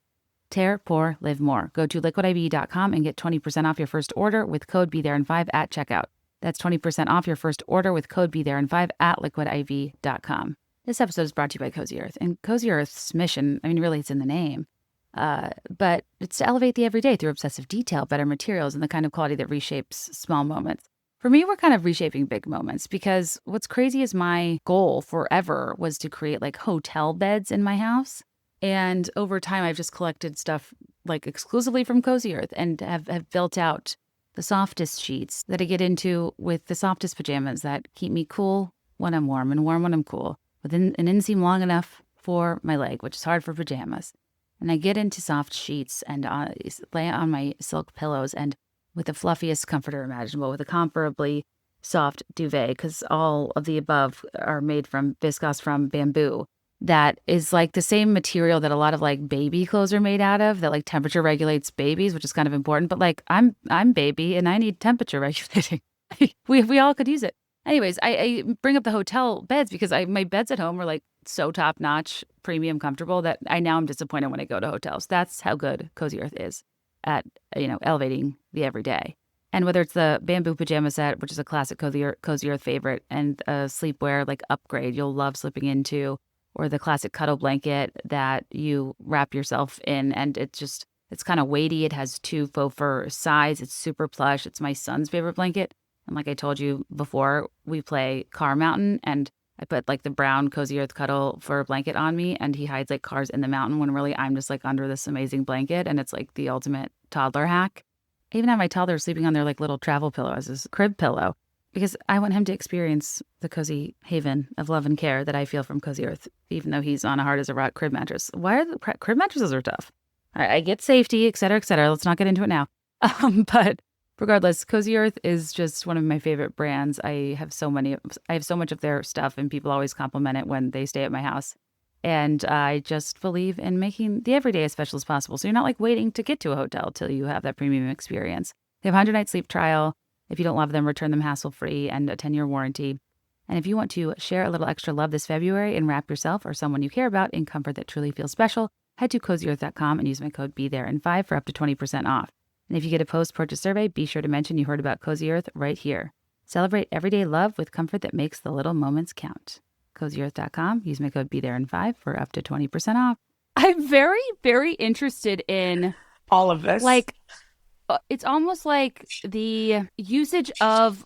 Tear, pour, live more. Go to liquidiv.com and get 20% off your first order with code BeThereIn5 at checkout. That's 20% off your first order with code BeThereIn5 at liquidiv.com. This episode is brought to you by Cozy Earth. And Cozy Earth's mission, really it's in the name, but it's to elevate the everyday through obsessive detail, better materials, and the kind of quality that reshapes small moments. For me, we're kind of reshaping big moments, because what's crazy is my goal forever was to create like hotel beds in my house. And over time, I've just collected stuff like exclusively from Cozy Earth and have built out the softest sheets that I get into with the softest pajamas that keep me cool when I'm warm and warm when I'm cool, with an inseam long enough for my leg, which is hard for pajamas. And I get into soft sheets and lay on my silk pillows and with the fluffiest comforter imaginable, with a comparably soft duvet, because all of the above are made from viscose from bamboo. That is like the same material that a lot of like baby clothes are made out of, that like temperature regulates babies, which is kind of important. But like I'm baby and I need temperature regulating. we all could use it. Anyways, I bring up the hotel beds because my beds at home are like so top notch, premium, comfortable that I now am disappointed when I go to hotels. That's how good Cozy Earth is at, elevating the everyday. And whether it's the bamboo pajama set, which is a classic Cozy Earth favorite, and a sleepwear like upgrade you'll love slipping into, or the classic cuddle blanket that you wrap yourself in, and it's kind of weighty. It has 2 faux fur sides. It's super plush. It's my son's favorite blanket. And like I told you before, we play Car Mountain, and I put like the brown Cozy Earth cuddle fur blanket on me, and he hides like cars in the mountain when really I'm just like under this amazing blanket, and it's like the ultimate toddler hack. I even have my toddler sleeping on their like little travel pillow as his crib pillow, because I want him to experience the cozy haven of love and care that I feel from Cozy Earth, even though he's on a hard as a rock crib mattress. Why are the crib mattresses are tough? I get safety, et cetera, et cetera. Let's not get into it now. But regardless, Cozy Earth is just one of my favorite brands. I have so much of their stuff, and people always compliment it when they stay at my house. And I just believe in making the everyday as special as possible. So you're not like waiting to get to a hotel till you have that premium experience. They have a 100-night sleep trial. If you don't love them, return them hassle-free, and a 10-year warranty. And if you want to share a little extra love this February and wrap yourself or someone you care about in comfort that truly feels special, head to cozyearth.com and use my code BeThereIn5 for up to 20% off. And if you get a post-purchase survey, be sure to mention you heard about Cozy Earth right here. Celebrate everyday love with comfort that makes the little moments count. cozyearth.com. Use my code BeThereIn5 for up to 20% off. I'm very, very interested in all of this. Like, it's almost like the usage of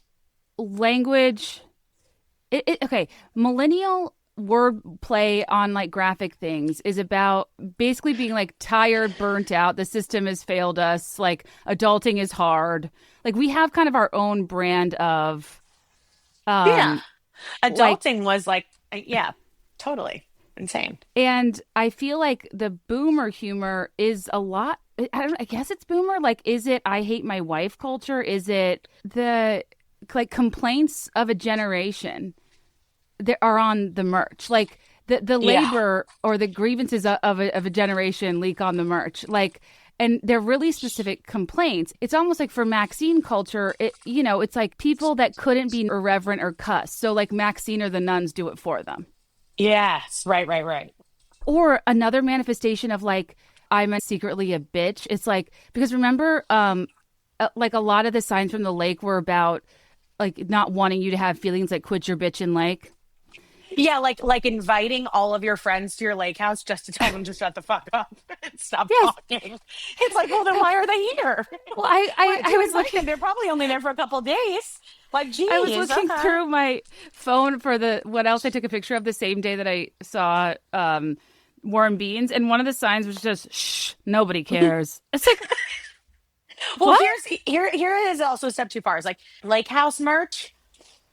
language. Okay, millennial wordplay on like graphic things is about basically being like tired, burnt out. The system has failed us. Like, adulting is hard. Like, we have kind of our own brand of adulting was like, yeah, totally insane. And I feel like the boomer humor is a lot. I guess it's boomer. Like, is it I hate my wife culture? Is it the like complaints of a generation that are on the merch? Like the labor or the grievances of a generation leak on the merch. Like, and they're really specific complaints. It's almost like for Maxine culture, it's like people that couldn't be irreverent or cuss. So like Maxine or the nuns do it for them. Yes, right. Or another manifestation of like, I'm secretly a bitch. It's like, because remember, like a lot of the signs from the lake were about like not wanting you to have feelings, like quit your bitchin' lake. Yeah, like inviting all of your friends to your lake house just to tell them to shut the fuck up and stop talking. It's like, well, then why are they here? Well, I was looking. They're probably only there for a couple of days. Like, geez, I was looking through my phone for what else I took a picture of the same day that I saw Warren Beans, and one of the signs was just shh, nobody cares. It's like, well, here is also a step too far. It's like lake house merch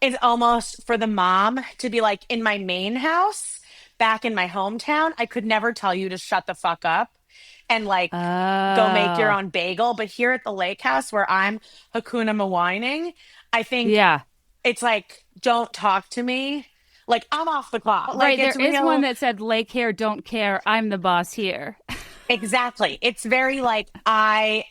is almost for the mom to be like, in my main house back in my hometown, I could never tell you to shut the fuck up and like go make your own bagel. But here at the lake house where I'm Hakuna Mawining, I think it's like, don't talk to me. Like, I'm off the clock. Like, right, there is one that said, lake hair, don't care. I'm the boss here. Exactly. It's very like, I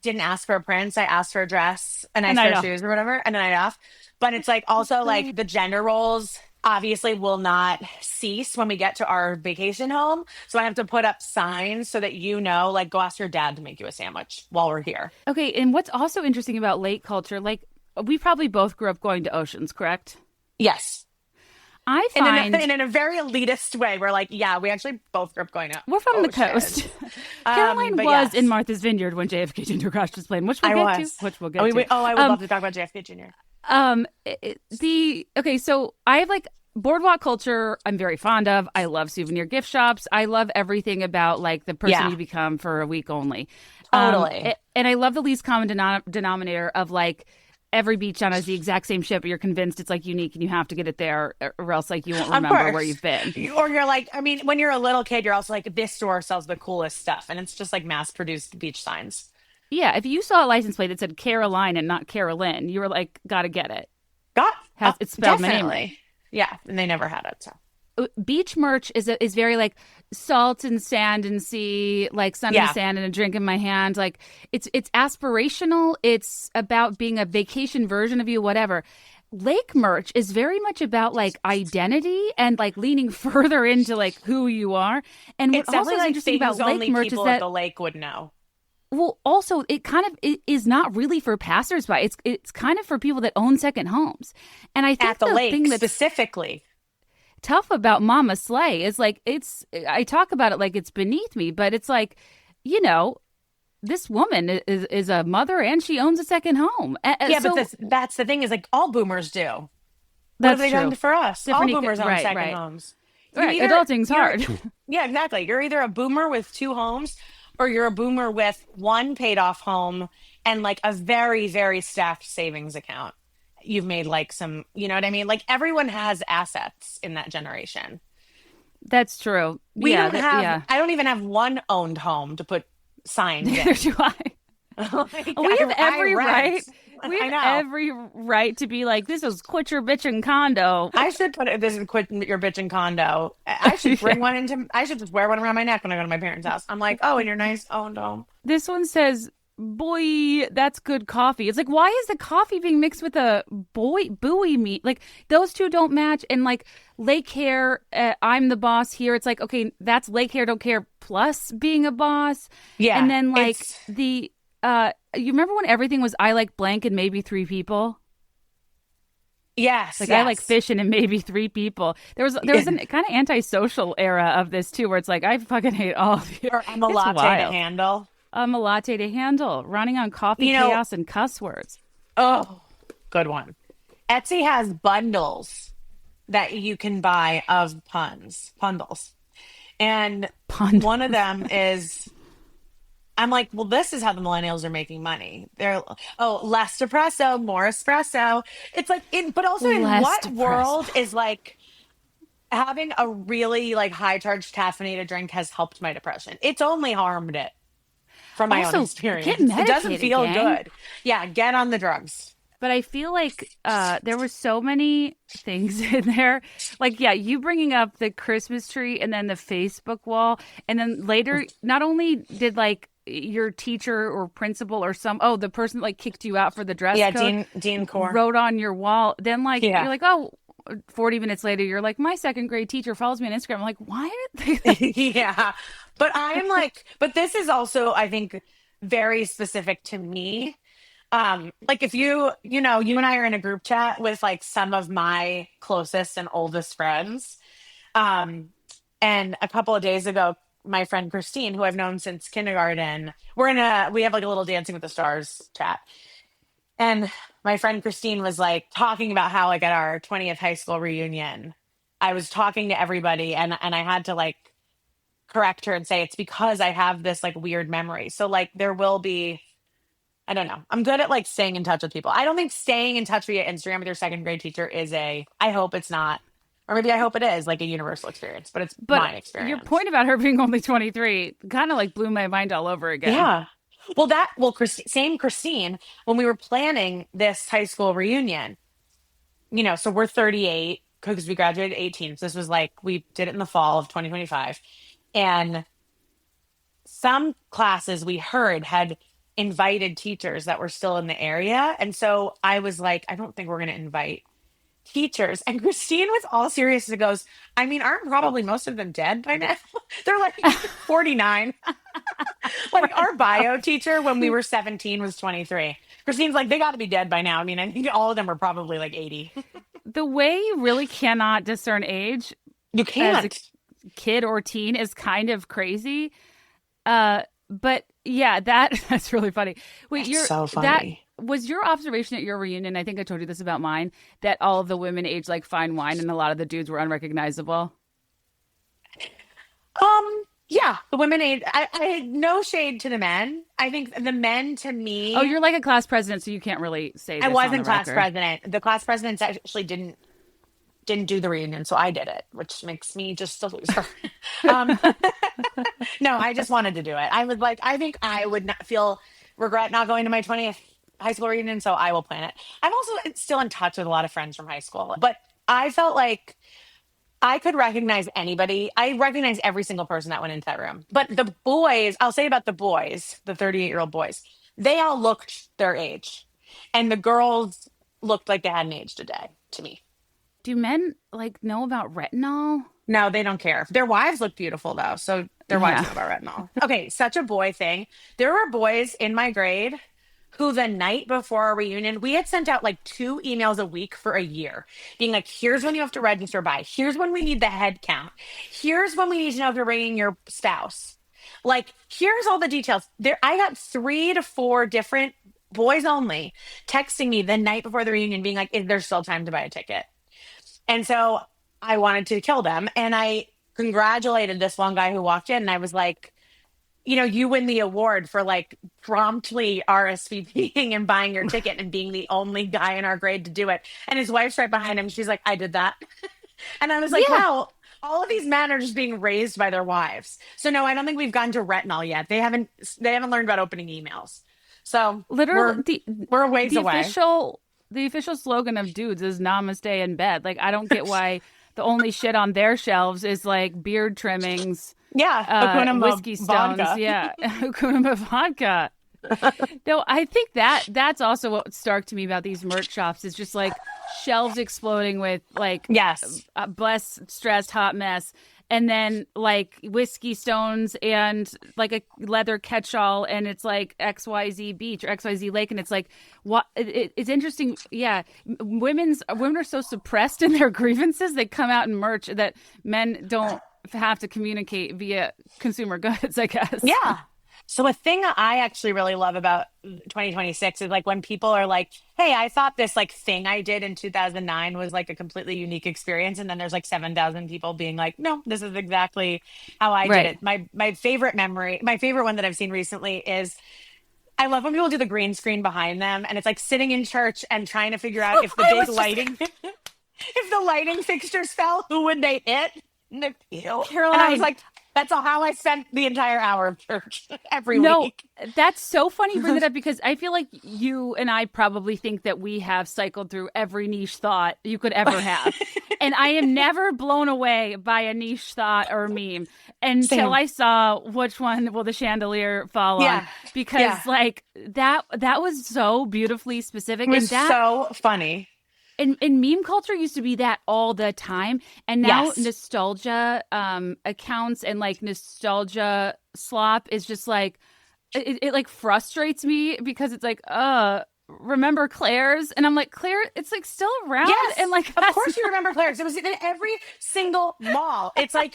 didn't ask for a prince. I asked for a dress, a nice pair of shoes or whatever, and a night off. But it's like also like the gender roles obviously will not cease when we get to our vacation home. So I have to put up signs so that like, go ask your dad to make you a sandwich while we're here. Okay, and what's also interesting about lake culture, like we probably both grew up going to oceans, correct? Yes. I find in a very elitist way, we're like, yeah, we actually both grew up going to We're from the coast. Caroline was in Martha's Vineyard when JFK Jr. crashed his plane, which we'll get to. I would love to talk about JFK Jr. So I have like boardwalk culture I'm very fond of. I love souvenir gift shops. I love everything about like the person you become for a week only. Totally. And I love the least common denominator of like every beach town has the exact same shit, but you're convinced it's like unique and you have to get it there or else like you won't remember where you've been. Or you're like, I mean, when you're a little kid, you're also like, this store sells the coolest stuff. And it's just like mass produced beach signs. Yeah. If you saw a license plate that said Caroline and not Carolyn, you were like, gotta get it. It's spelled my name definitely. right. Yeah, and they never had it. So Beach merch is very like salt and sand and sea, like sun and sand and a drink in my hand. Like it's aspirational. It's about being a vacation version of you, whatever. Lake merch is very much about like identity and like leaning further into like who you are. And what also is interesting about lake merch is that at the lake would know. Well, also, it is not really for passersby. It's kind of for people that own second homes. And I think at the lake specifically tough about Mama Slay is like I talk about it like it's beneath me, but it's like, this woman is a mother and she owns a second home. But that's the thing is like all boomers do. What have they done for us? All boomers own second homes. Right, adulting's hard. Yeah, exactly. You're either a boomer with 2 homes or you're a boomer with 1 paid off home and like a very, very staffed savings account. You've made like some, you know what I mean? Like everyone has assets in that generation. That's true. I don't even have 1 owned home to put signs in. Neither do I. We have every right. We have every right to be like, this is quit your bitchin' condo. I should put it, this is quit your bitchin' condo. I should bring one I should just wear one around my neck when I go to my parents' house. I'm like, oh, in your nice owned home. This one says, boy, that's good coffee. It's like, why is the coffee being mixed with a buoy meat? Like, those two don't match. And like, lake hair, I'm the boss here. It's like, okay, that's lake hair, don't care, plus being a boss. Yeah. And then like you remember when everything was I like blank and maybe 3 people? Yes. Like I like fishing and maybe 3 people. There was an kind of antisocial era of this too, where it's like I fucking hate all of you. Or I'm a latte to handle. I'm a latte to handle, running on coffee chaos and cuss words. Oh, good one. Etsy has bundles that you can buy of pundles. And one of them is, I'm like, well, this is how the millennials are making money. They're, less espresso, more espresso. It's like, but also in what world is like having a really like high charged caffeinated drink has helped my depression? It's only harmed it. From my own experience. It doesn't feel good. Yeah, get on the drugs. But I feel like there were so many things in there. Like, you bringing up the Christmas tree and then the Facebook wall. And then later, not only did like your teacher or principal or the person that like kicked you out for the dress code. Dean Core. Wrote on your wall. Then like, you're like, 40 minutes later, you're like, my 2nd grade teacher follows me on Instagram. I'm like, why are they? Yeah. But I am like, but this is also, I think, very specific to me. Like if you and I are in a group chat with like some of my closest and oldest friends. And a couple of days ago, my friend Christine, who I've known since kindergarten, we have like a little Dancing with the Stars chat. And my friend Christine was like talking about how like at our 20th high school reunion, I was talking to everybody and I had to like correct her and say it's because I have this like weird memory. So like there will be, I don't know. I'm good at like staying in touch with people. I don't think staying in touch via Instagram with your 2nd grade teacher is I hope it's not, or maybe I hope it is like a universal experience, but it's my experience. Your point about her being only 23 kind of like blew my mind all over again. Yeah. Same Christine, when we were planning this high school reunion, so we're 38 because we graduated 18. So this was like, we did it in the fall of 2025. And some classes we heard had invited teachers that were still in the area. And so I was like, I don't think we're going to invite teachers. And Christine was all serious and goes, I mean, aren't probably most of them dead by now? They're like 49. Like our bio teacher when we were 17 was 23. Christine's like, they got to be dead by now. I mean, I think all of them are probably like 80. The way you really cannot discern age. You can't. Kid or teen is kind of crazy. But yeah, that's really funny. Wait, it's so funny. That was your observation at your reunion. I think I told you this about mine, that all of the women aged like fine wine and a lot of the dudes were unrecognizable. Yeah, the women age. I had no shade to the men. I think the men to me. Oh, you're like a class president, so you can't really say this. I wasn't class president. The class presidents actually didn't do the reunion, so I did it, which makes me just a loser. No, I just wanted to do it. I was like, I think I would not regret not going to my 20th high school reunion, so I will plan it. I'm also still in touch with a lot of friends from high school, but I felt like I could recognize anybody. I recognize every single person that went into that room. But the boys, I'll say about the boys, the 38-year-old boys, they all looked their age. And the girls looked like they hadn't aged a day to me. Do men like know about retinol? No, they don't care. Their wives look beautiful though. So their wives know about retinol. Okay, such a boy thing. There were boys in my grade who the night before our reunion, we had sent out like 2 emails a week for a year, being like, here's when you have to register by. Here's when we need the head count. Here's when we need to know if you're bringing your spouse. Like, here's all the details. There, I got 3 to 4 different boys only texting me the night before the reunion being like, is there still time to buy a ticket? And so I wanted to kill them. And I congratulated this one guy who walked in and I was like, you know, you win the award for like promptly RSVPing and buying your ticket and being the only guy in our grade to do it. And his wife's right behind him. She's like, I did that. And I was like, wow, all of these men are just being raised by their wives. So no, I don't think we've gotten to retinol yet. They haven't learned about opening emails. So literally we're a ways away. The official slogan of dudes is namaste in bed. Like, I don't get why the only shit on their shelves is like beard trimmings. Yeah, whiskey stones. Vodka. Yeah, Hakuna vodka. No, I think that's also what struck to me about these merch shops is just like shelves exploding with like bless, stressed, hot mess, and then like whiskey stones and like a leather catch-all, and it's like XYZ beach or XYZ lake, and it's like what it's interesting. Yeah, women are so suppressed in their grievances, they come out in merch that men don't have to communicate via consumer goods, I guess. Yeah. So a thing I actually really love about 2026 is like when people are like, hey, I thought this like thing I did in 2009 was like a completely unique experience. And then there's like 7,000 people being like, no, this is exactly how I did it. My favorite one that I've seen recently is I love when people do the green screen behind them and it's like sitting in church and trying to figure out if the big lighting, if the lighting fixtures fell, who would they hit? Caroline. And I was like, that's how I spent the entire hour of church every week. That's so funny you bring that up because I feel like you and I probably think that we have cycled through every niche thought you could ever have. And I am never blown away by a niche thought or meme until I saw which one will the chandelier fall on. Because like that was so beautifully specific. It was so funny. And meme culture used to be that all the time. And now nostalgia accounts and like nostalgia slop is just like, it like frustrates me because it's like, remember Claire's? And I'm like, Claire, it's like still around. Yes, and like, of course you remember Claire's. It was in every single mall. It's like,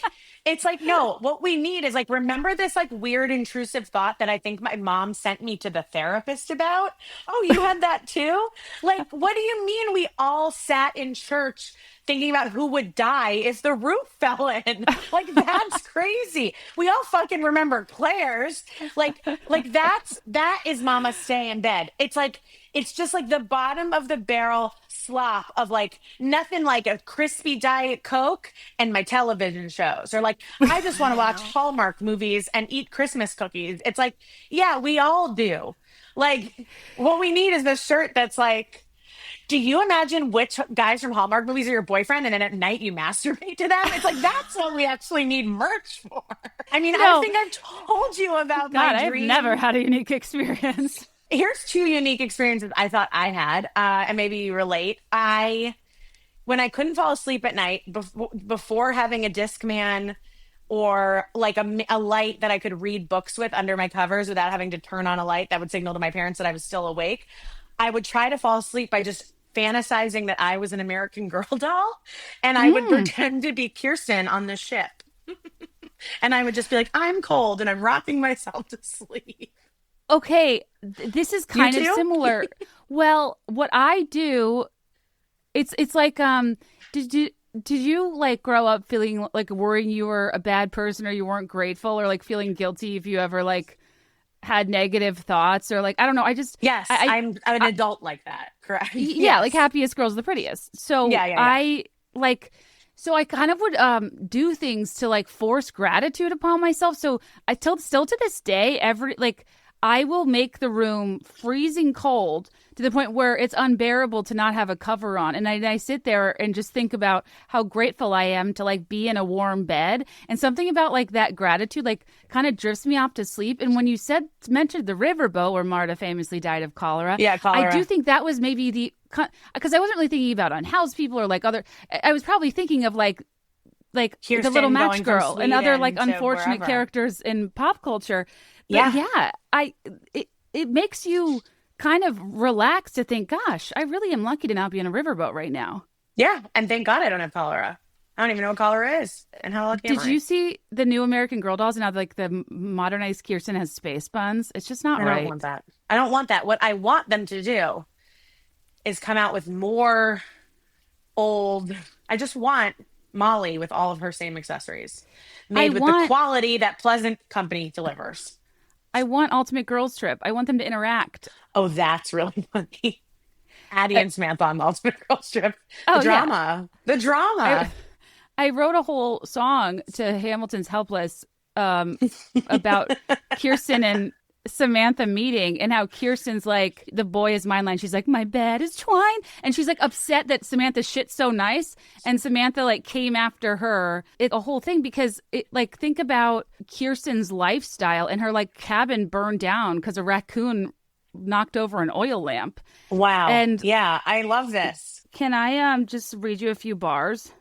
no, what we need is like, remember this like weird intrusive thought that I think my mom sent me to the therapist about? Oh, you had that too? Like, what do you mean we all sat in church thinking about who would die if the roof fell in? Like, that's crazy. We all fucking remember Claire's. Like that is mama stay in bed. It's like, it's just like the bottom of the barrel slop of like nothing like a crispy Diet Coke and my television shows. Or like, I just want to watch Hallmark movies and eat Christmas cookies. It's like, yeah, we all do. Like, what we need is this shirt that's like, do you imagine which guys from Hallmark movies are your boyfriend and then at night you masturbate to them? It's like, that's what we actually need merch for. I mean, I think I've told you about my dream. I've never had a unique experience. Here's 2 unique experiences I thought I had, and maybe you relate. When I couldn't fall asleep at night before having a Discman or like a light that I could read books with under my covers without having to turn on a light that would signal to my parents that I was still awake, I would try to fall asleep by just fantasizing that I was an American Girl doll and I would pretend to be Kirsten on the ship. And I would just be like, I'm cold and I'm rocking myself to sleep. Okay, this is kind of similar. Well, what I do, it's like, did you like grow up feeling like worrying you were a bad person or you weren't grateful or like feeling guilty if you ever like had negative thoughts or like, I don't know. I just, I'm an adult like that. Correct. Yeah. Like happiest girl's the prettiest. So I kind of would do things to like force gratitude upon myself. So I still to this day, I will make the room freezing cold to the point where it's unbearable to not have a cover on. And I sit there and just think about how grateful I am to like be in a warm bed. And something about like that gratitude like kind of drifts me off to sleep. And when you mentioned the riverboat where Marta famously died of cholera, cholera. I do think that was maybe because I wasn't really thinking about unhoused people or like other. I was probably thinking of like Kirsten, the little match girl and other like unfortunate characters in pop culture. But it makes you kind of relax to think, gosh, I really am lucky to not be in a riverboat right now. Yeah, and thank God I don't have cholera. I don't even know what cholera is and how lucky Did you see the new American Girl dolls and how like the modernized Kirsten has space buns? It's just not right. I don't want that. I don't want that. What I want them to do is come out with more old. I just want Molly with all of her same accessories made with the quality that Pleasant Company delivers. I want Ultimate Girls Trip. I want them to interact. Oh, that's really funny. Addie and Samantha on the Ultimate Girls Trip. The drama. Yeah. The drama. I wrote a whole song to Hamilton's Helpless about Kirsten and Samantha meeting and how Kirsten's like, the boy is mine line. She's like, my bed is twine. And she's like upset that Samantha's shit's so nice. And Samantha like came after her. It's a whole thing because it like, think about Kirsten's lifestyle and her like cabin burned down because a raccoon knocked over an oil lamp. Wow. And yeah, I love this. Can I just read you a few bars?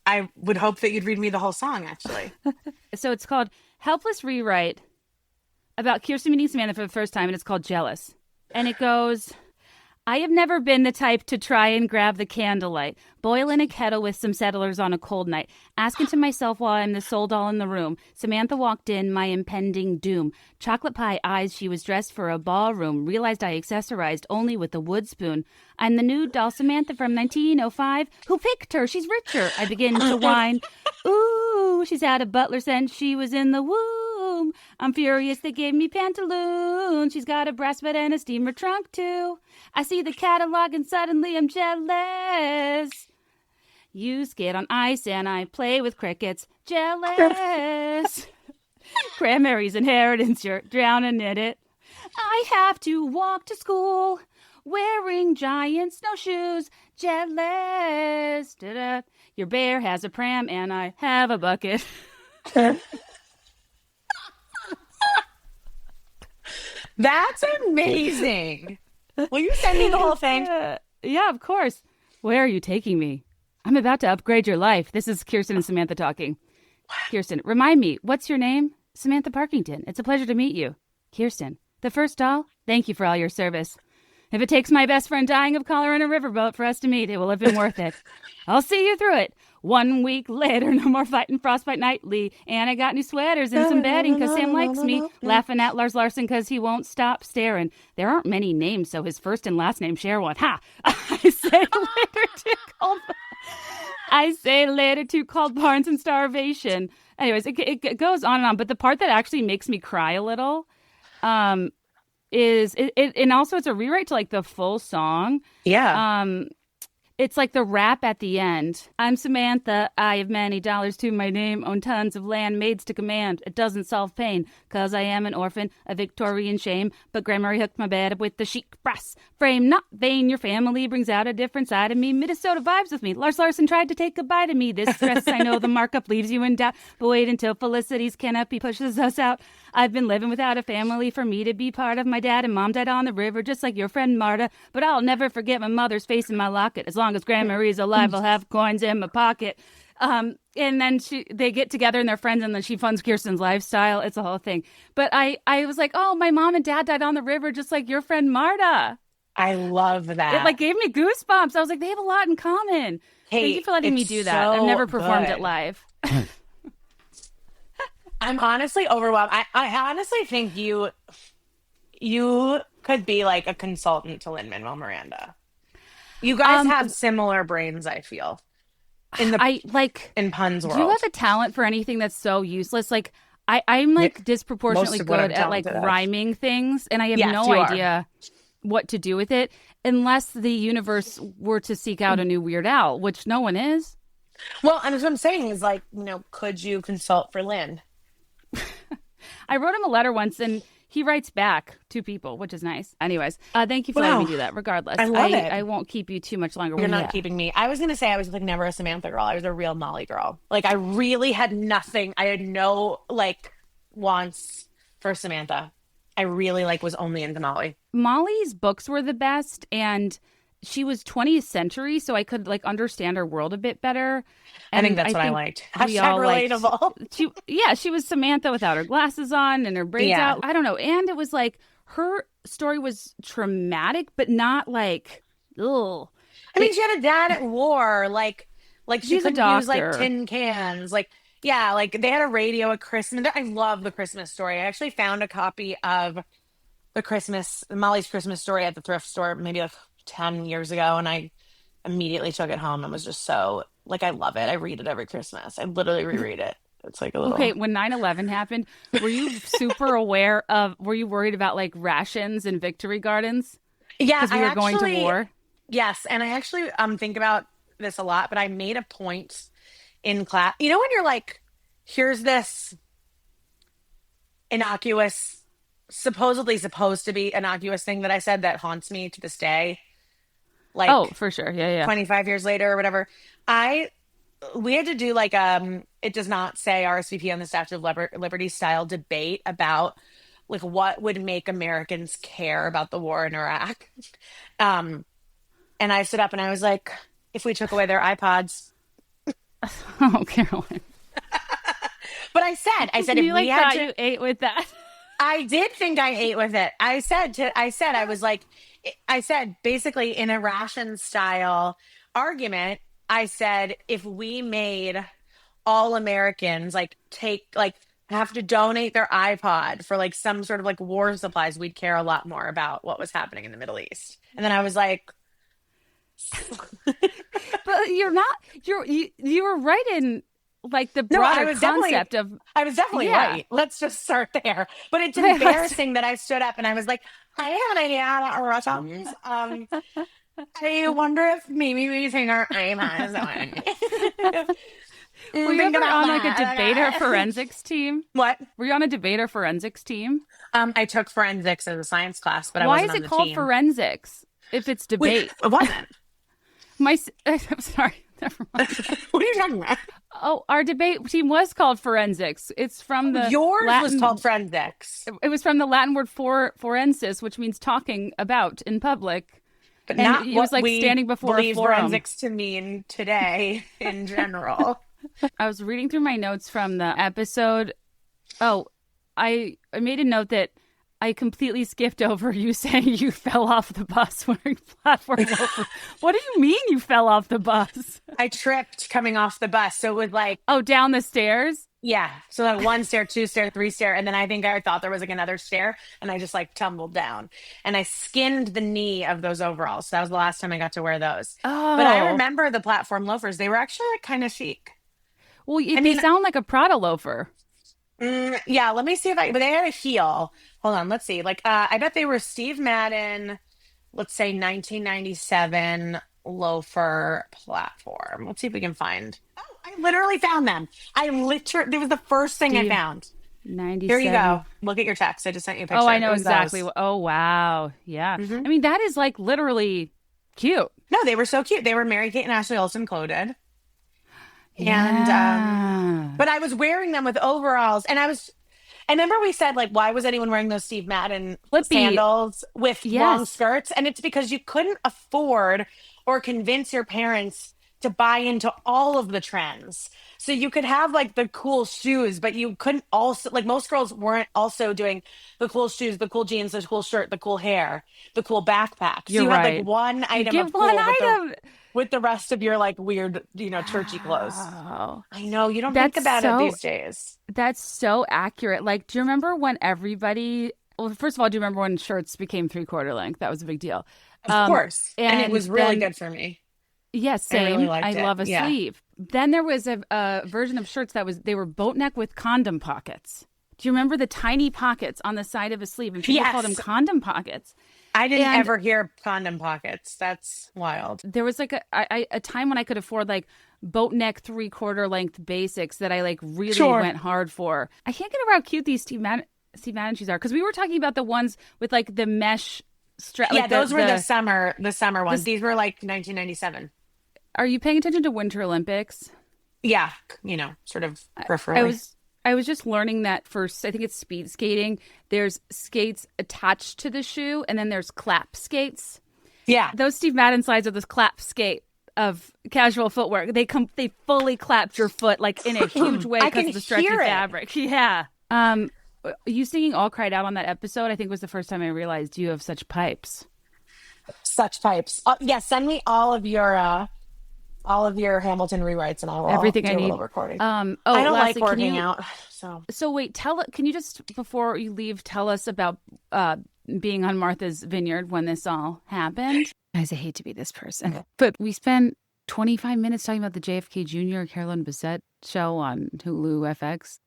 I would hope that you'd read me the whole song, actually. So it's called Helpless Rewrite about Kirsten meeting Samantha for the first time, and it's called Jealous. And it goes, I have never been the type to try and grab the candlelight, boil in a kettle with some settlers on a cold night, asking to myself while I'm the sole doll in the room. Samantha walked in, my impending doom. Chocolate pie eyes, she was dressed for a ballroom, realized I accessorized only with a wood spoon. I'm the new doll Samantha from 1905. Who picked her? She's richer. I begin to whine. Ooh, she's had a butler since she was in the womb. I'm furious they gave me pantaloons. She's got a brass bed and a steamer trunk too. I see the catalog and suddenly I'm jealous. You skate on ice and I play with crickets. Jealous. Cranberry's inheritance, you're drowning in it. I have to walk to school wearing giant snowshoes. Jealous. Da-da. Your bear has a pram and I have a bucket. That's amazing. Will you send me the whole thing? Yeah, of course. Where are you taking me? I'm about to upgrade your life. This is Kirsten and Samantha talking. Kirsten, remind me, what's your name? Samantha Parkington. It's a pleasure to meet you. Kirsten, the first doll, thank you for all your service. If it takes my best friend dying of cholera in a riverboat for us to meet, it will have been worth it. I'll see you through it. 1 week later, no more fighting frostbite nightly. And I got new sweaters and some bedding because Sam likes me. Laughing at Lars Larson because he won't stop staring. There aren't many names, so his first and last name share one. Ha! I say later to called Barnes and Starvation. Anyways, it goes on and on. But the part that actually makes me cry a little is it, and also it's a rewrite to like the full song. Yeah. It's like the rap at the end. I'm Samantha. I have many dollars to my name. Own tons of land. Maids to command. It doesn't solve pain. Cause I am an orphan. A Victorian shame. But Grandma hooked my bed up with the chic brass frame. Not vain. Your family brings out a different side of me. Minnesota vibes with me. Lars Larson tried to take a bite of me. This stress, I know the markup leaves you in doubt. But wait until Felicity's canopy pushes us out. I've been living without a family for me to be part of. My dad and mom died on the river, just like your friend Marta. But I'll never forget my mother's face in my locket. As long as Grandma Marie's alive, I'll have coins in my pocket. And then they get together and they're friends, and then she funds Kirsten's lifestyle. It's a whole thing. But I was like, oh, my mom and dad died on the river, just like your friend Marta. I love that. It like gave me goosebumps. I was like, they have a lot in common. Thank you for letting me do that. I've never performed it live. I'm honestly overwhelmed. I honestly think you could be like a consultant to Lin-Manuel Miranda. You guys have similar brains, I feel. In Pun's world. You have a talent for anything that's so useless. Like I'm like disproportionately good at like rhyming things, and I have no idea what to do with it unless the universe were to seek out a new Weird Al, which no one is. Well, and what I'm saying is like, could you consult for Lin? I wrote him a letter once, and He writes back to people, which is nice. Anyways, thank you for letting me do that. Regardless, I love it. I won't keep you too much longer. You're not keeping me. I was going to say I was like never a Samantha girl. I was a real Molly girl. Like I really had nothing. I had no like wants for Samantha. I really like was only into Molly. Molly's books were the best, and she was 20th century, so I could like understand her world a bit better. And I think that's what I liked. Hashtag relatable. She was Samantha without her glasses on and her braids out. I don't know. And it was like her story was traumatic, but not like, ugh. I mean, she had a dad at war. Like she couldn't use like tin cans. Like, yeah, like they had a radio at Christmas. I love the Christmas story. I actually found a copy of Molly's Christmas story at the thrift store maybe like 10 years ago, and I immediately took it home and was just so like, I love it. I read it every Christmas. I literally reread it. It's like a little... Okay, when 9/11 happened, were you were you worried about like rations and Victory Gardens? Yeah, because we were going to war. Yes, and I actually think about this a lot, but I made a point in class. You know when you're like, here's this innocuous, supposedly supposed to be innocuous thing that I said that haunts me to this day. Like, oh, for sure. Yeah. 25 years later or whatever. We had to do like, it does not say RSVP on the Statue of Liberty style debate about like what would make Americans care about the war in Iraq. And I stood up and I was like, if we took away their iPods. Oh, Caroline. But I said if you we had to, you ate with that. I did think I ate with it. I said basically in a ration style argument, I said, if we made all Americans have to donate their iPod for like some sort of like war supplies, we'd care a lot more about what was happening in the Middle East. And then I was like, but you were right in like the broader concept of... I was definitely right. Let's just start there. But it's embarrassing that I stood up and I was like, I have an idea about Russians. I wonder if maybe we think our iPods. Were you ever on like a debate or forensics team? What? Were you on a debate or forensics team? I took forensics as a science class, but why I wasn't on the team. Why is it called forensics if it's debate? Wait, it wasn't. I'm sorry. Never mind. What are you talking about? Oh, our debate team was called forensics. It's from the yours was called forensics. It was from the Latin word forensis, which means talking about in public. But and not it was like standing before a forum. Forensics to mean today in general. I was reading through my notes from the episode. Oh, I made a note that I completely skipped over you saying you fell off the bus wearing platform loafers. What do you mean you fell off the bus? I tripped coming off the bus. So it was like... Oh, down the stairs? Yeah. So like 1 stair, 2 stair, 3 stair. And then I think I thought there was like another stair. And I just like tumbled down. And I skinned the knee of those overalls. So that was the last time I got to wear those. Oh. But I remember the platform loafers. They were actually like kind of chic. Well, they sound like a Prada loafer. Yeah, let me see but they had a heel. Hold on, let's see. Like, I bet they were Steve Madden, let's say 1997 loafer platform. Let's see if we can find. Oh, I literally found them. It was the first thing I found. 97. Here you go. Look at your text. I just sent you a picture. Oh, I know exactly. Oh, wow. Yeah. Mm-hmm. I mean, that is like literally cute. No, they were so cute. They were Mary Kate and Ashley Olsen coded. Yeah. And but I was wearing them with overalls, and I remember we said like, why was anyone wearing those Steve Madden sandals with long skirts? And it's because you couldn't afford or convince your parents to buy into all of the trends. So you could have like the cool shoes, but you couldn't also, like most girls weren't also doing the cool shoes, the cool jeans, the cool shirt, the cool hair, the cool backpack. So you had like one item of cool with the rest of your like weird, churchy clothes. I know. You don't think about it these days. That's so accurate. Like, do you remember when first of all, do you remember when shirts became 3/4 length? That was a big deal. Of course. And it was really good for me. Yes, same. I really liked it. Love a sleeve. Then there was a version of shirts they were boat neck with condom pockets. Do you remember the tiny pockets on the side of a sleeve? And people called them condom pockets. I didn't ever hear condom pockets. That's wild. There was like a time when I could afford like boat neck 3/4 length basics that I like really went hard for. I can't get over how cute these Steve Madden. Steve Madden shoes are, because we were talking about the ones with like the mesh strap. Yeah, like those were the summer ones. These were like 1997. Are you paying attention to Winter Olympics? Yeah, sort of peripherally. I was just learning that for, I think it's speed skating, there's skates attached to the shoe, and then there's clap skates. Yeah. Those Steve Madden slides are this clap skate of casual footwear. They fully clapped your foot like in a huge way because of the stretchy fabric. Yeah. You singing All Cried Out on that episode, I think was the first time I realized you have such pipes. Such pipes. Yeah, send me all of your Hamilton rewrites, and I'll everything I need. A recording. I don't like working out. So wait, can you just, before you leave, tell us about being on Martha's Vineyard when this all happened? Guys, I hate to be this person, but we spent 25 minutes talking about the JFK Jr. Carolyn Bessette show on Hulu FX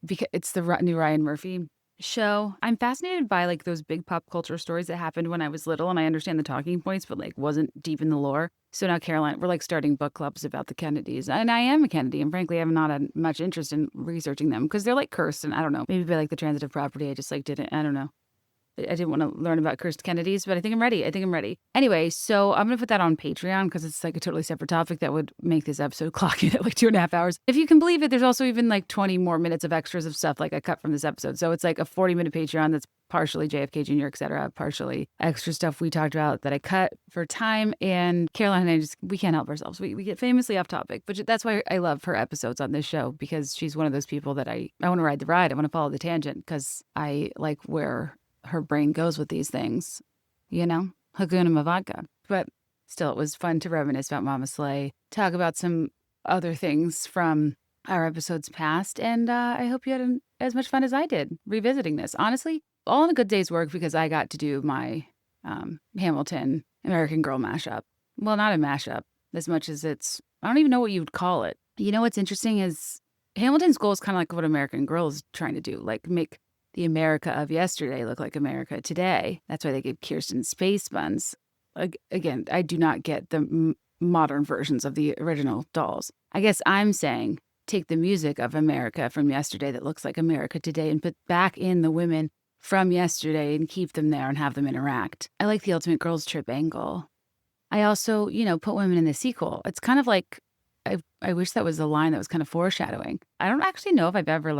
because it's the new Ryan Murphy show. I'm fascinated by like those big pop culture stories that happened when I was little, and I understand the talking points, but like wasn't deep in the lore. So now Caroline, we're like starting book clubs about the Kennedys, and I am a Kennedy, and frankly, I have not had much interest in researching them because they're like cursed, and I don't know, maybe by like the transitive property, I just like didn't, I don't know. I didn't want to learn about cursed Kennedys, but I think I'm ready. Anyway, so I'm going to put that on Patreon because it's like a totally separate topic that would make this episode clock in at like 2.5 hours. If you can believe it, there's also even like 20 more minutes of extras of stuff like I cut from this episode. So it's like a 40-minute Patreon that's partially JFK Jr., et cetera, partially extra stuff we talked about that I cut for time. And Caroline and I we can't help ourselves. We get famously off topic, but that's why I love her episodes on this show, because she's one of those people that I want to ride the ride. I want to follow the tangent because I like where her brain goes with these things, Hakuna Vodka. But still, it was fun to reminisce about Mama Slay, talk about some other things from our episodes past, and I hope you had as much fun as I did revisiting this. Honestly, all in a good day's work because I got to do my Hamilton American Girl mashup. Well, not a mashup as much as I don't even know what you would call it. You know what's interesting is Hamilton's goal is kind of like what American Girl is trying to do, like make the America of yesterday look like America today. That's why they gave Kirsten space buns. Again, I do not get the modern versions of the original dolls. I guess I'm saying take the music of America from yesterday that looks like America today and put back in the women from yesterday and keep them there and have them interact. I like the Ultimate Girls Trip angle. I also, put women in the sequel. It's kind of like, I wish that was a line that was kind of foreshadowing. I don't actually know if I've ever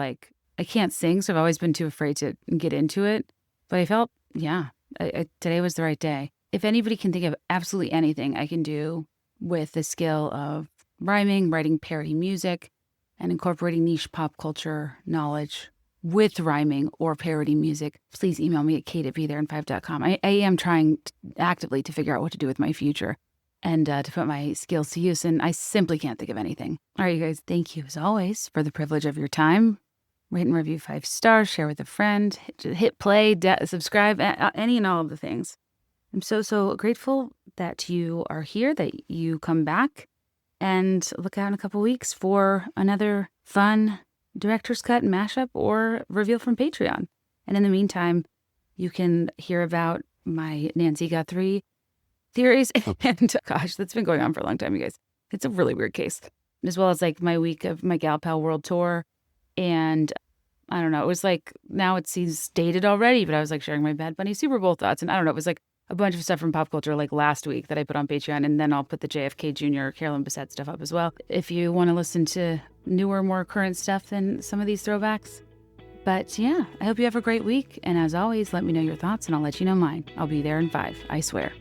I can't sing, so I've always been too afraid to get into it. But I felt, today was the right day. If anybody can think of absolutely anything I can do with the skill of rhyming, writing parody music, and incorporating niche pop culture knowledge with rhyming or parody music, please email me at kate@BeThereIn5.com. I am trying actively to figure out what to do with my future and to put my skills to use, and I simply can't think of anything. All right, you guys, thank you as always for the privilege of your time. Rate and review 5 stars, share with a friend, hit play, subscribe, any and all of the things. I'm so grateful that you are here, that you come back, and look out in a couple weeks for another fun director's cut mashup or reveal from Patreon. And in the meantime, you can hear about my Nancy Guthrie theories. And gosh, that's been going on for a long time, you guys. It's a really weird case. As well as like my week of my Gal Pal World Tour. And I don't know, it was like, now it seems dated already, but I was like sharing my Bad Bunny Super Bowl thoughts. And I don't know, it was like a bunch of stuff from pop culture like last week that I put on Patreon. And then I'll put the JFK Jr. Carolyn Bessette stuff up as well, if you want to listen to newer, more current stuff than some of these throwbacks. But yeah, I hope you have a great week. And as always, let me know your thoughts and I'll let you know mine. I'll be there in 5, I swear.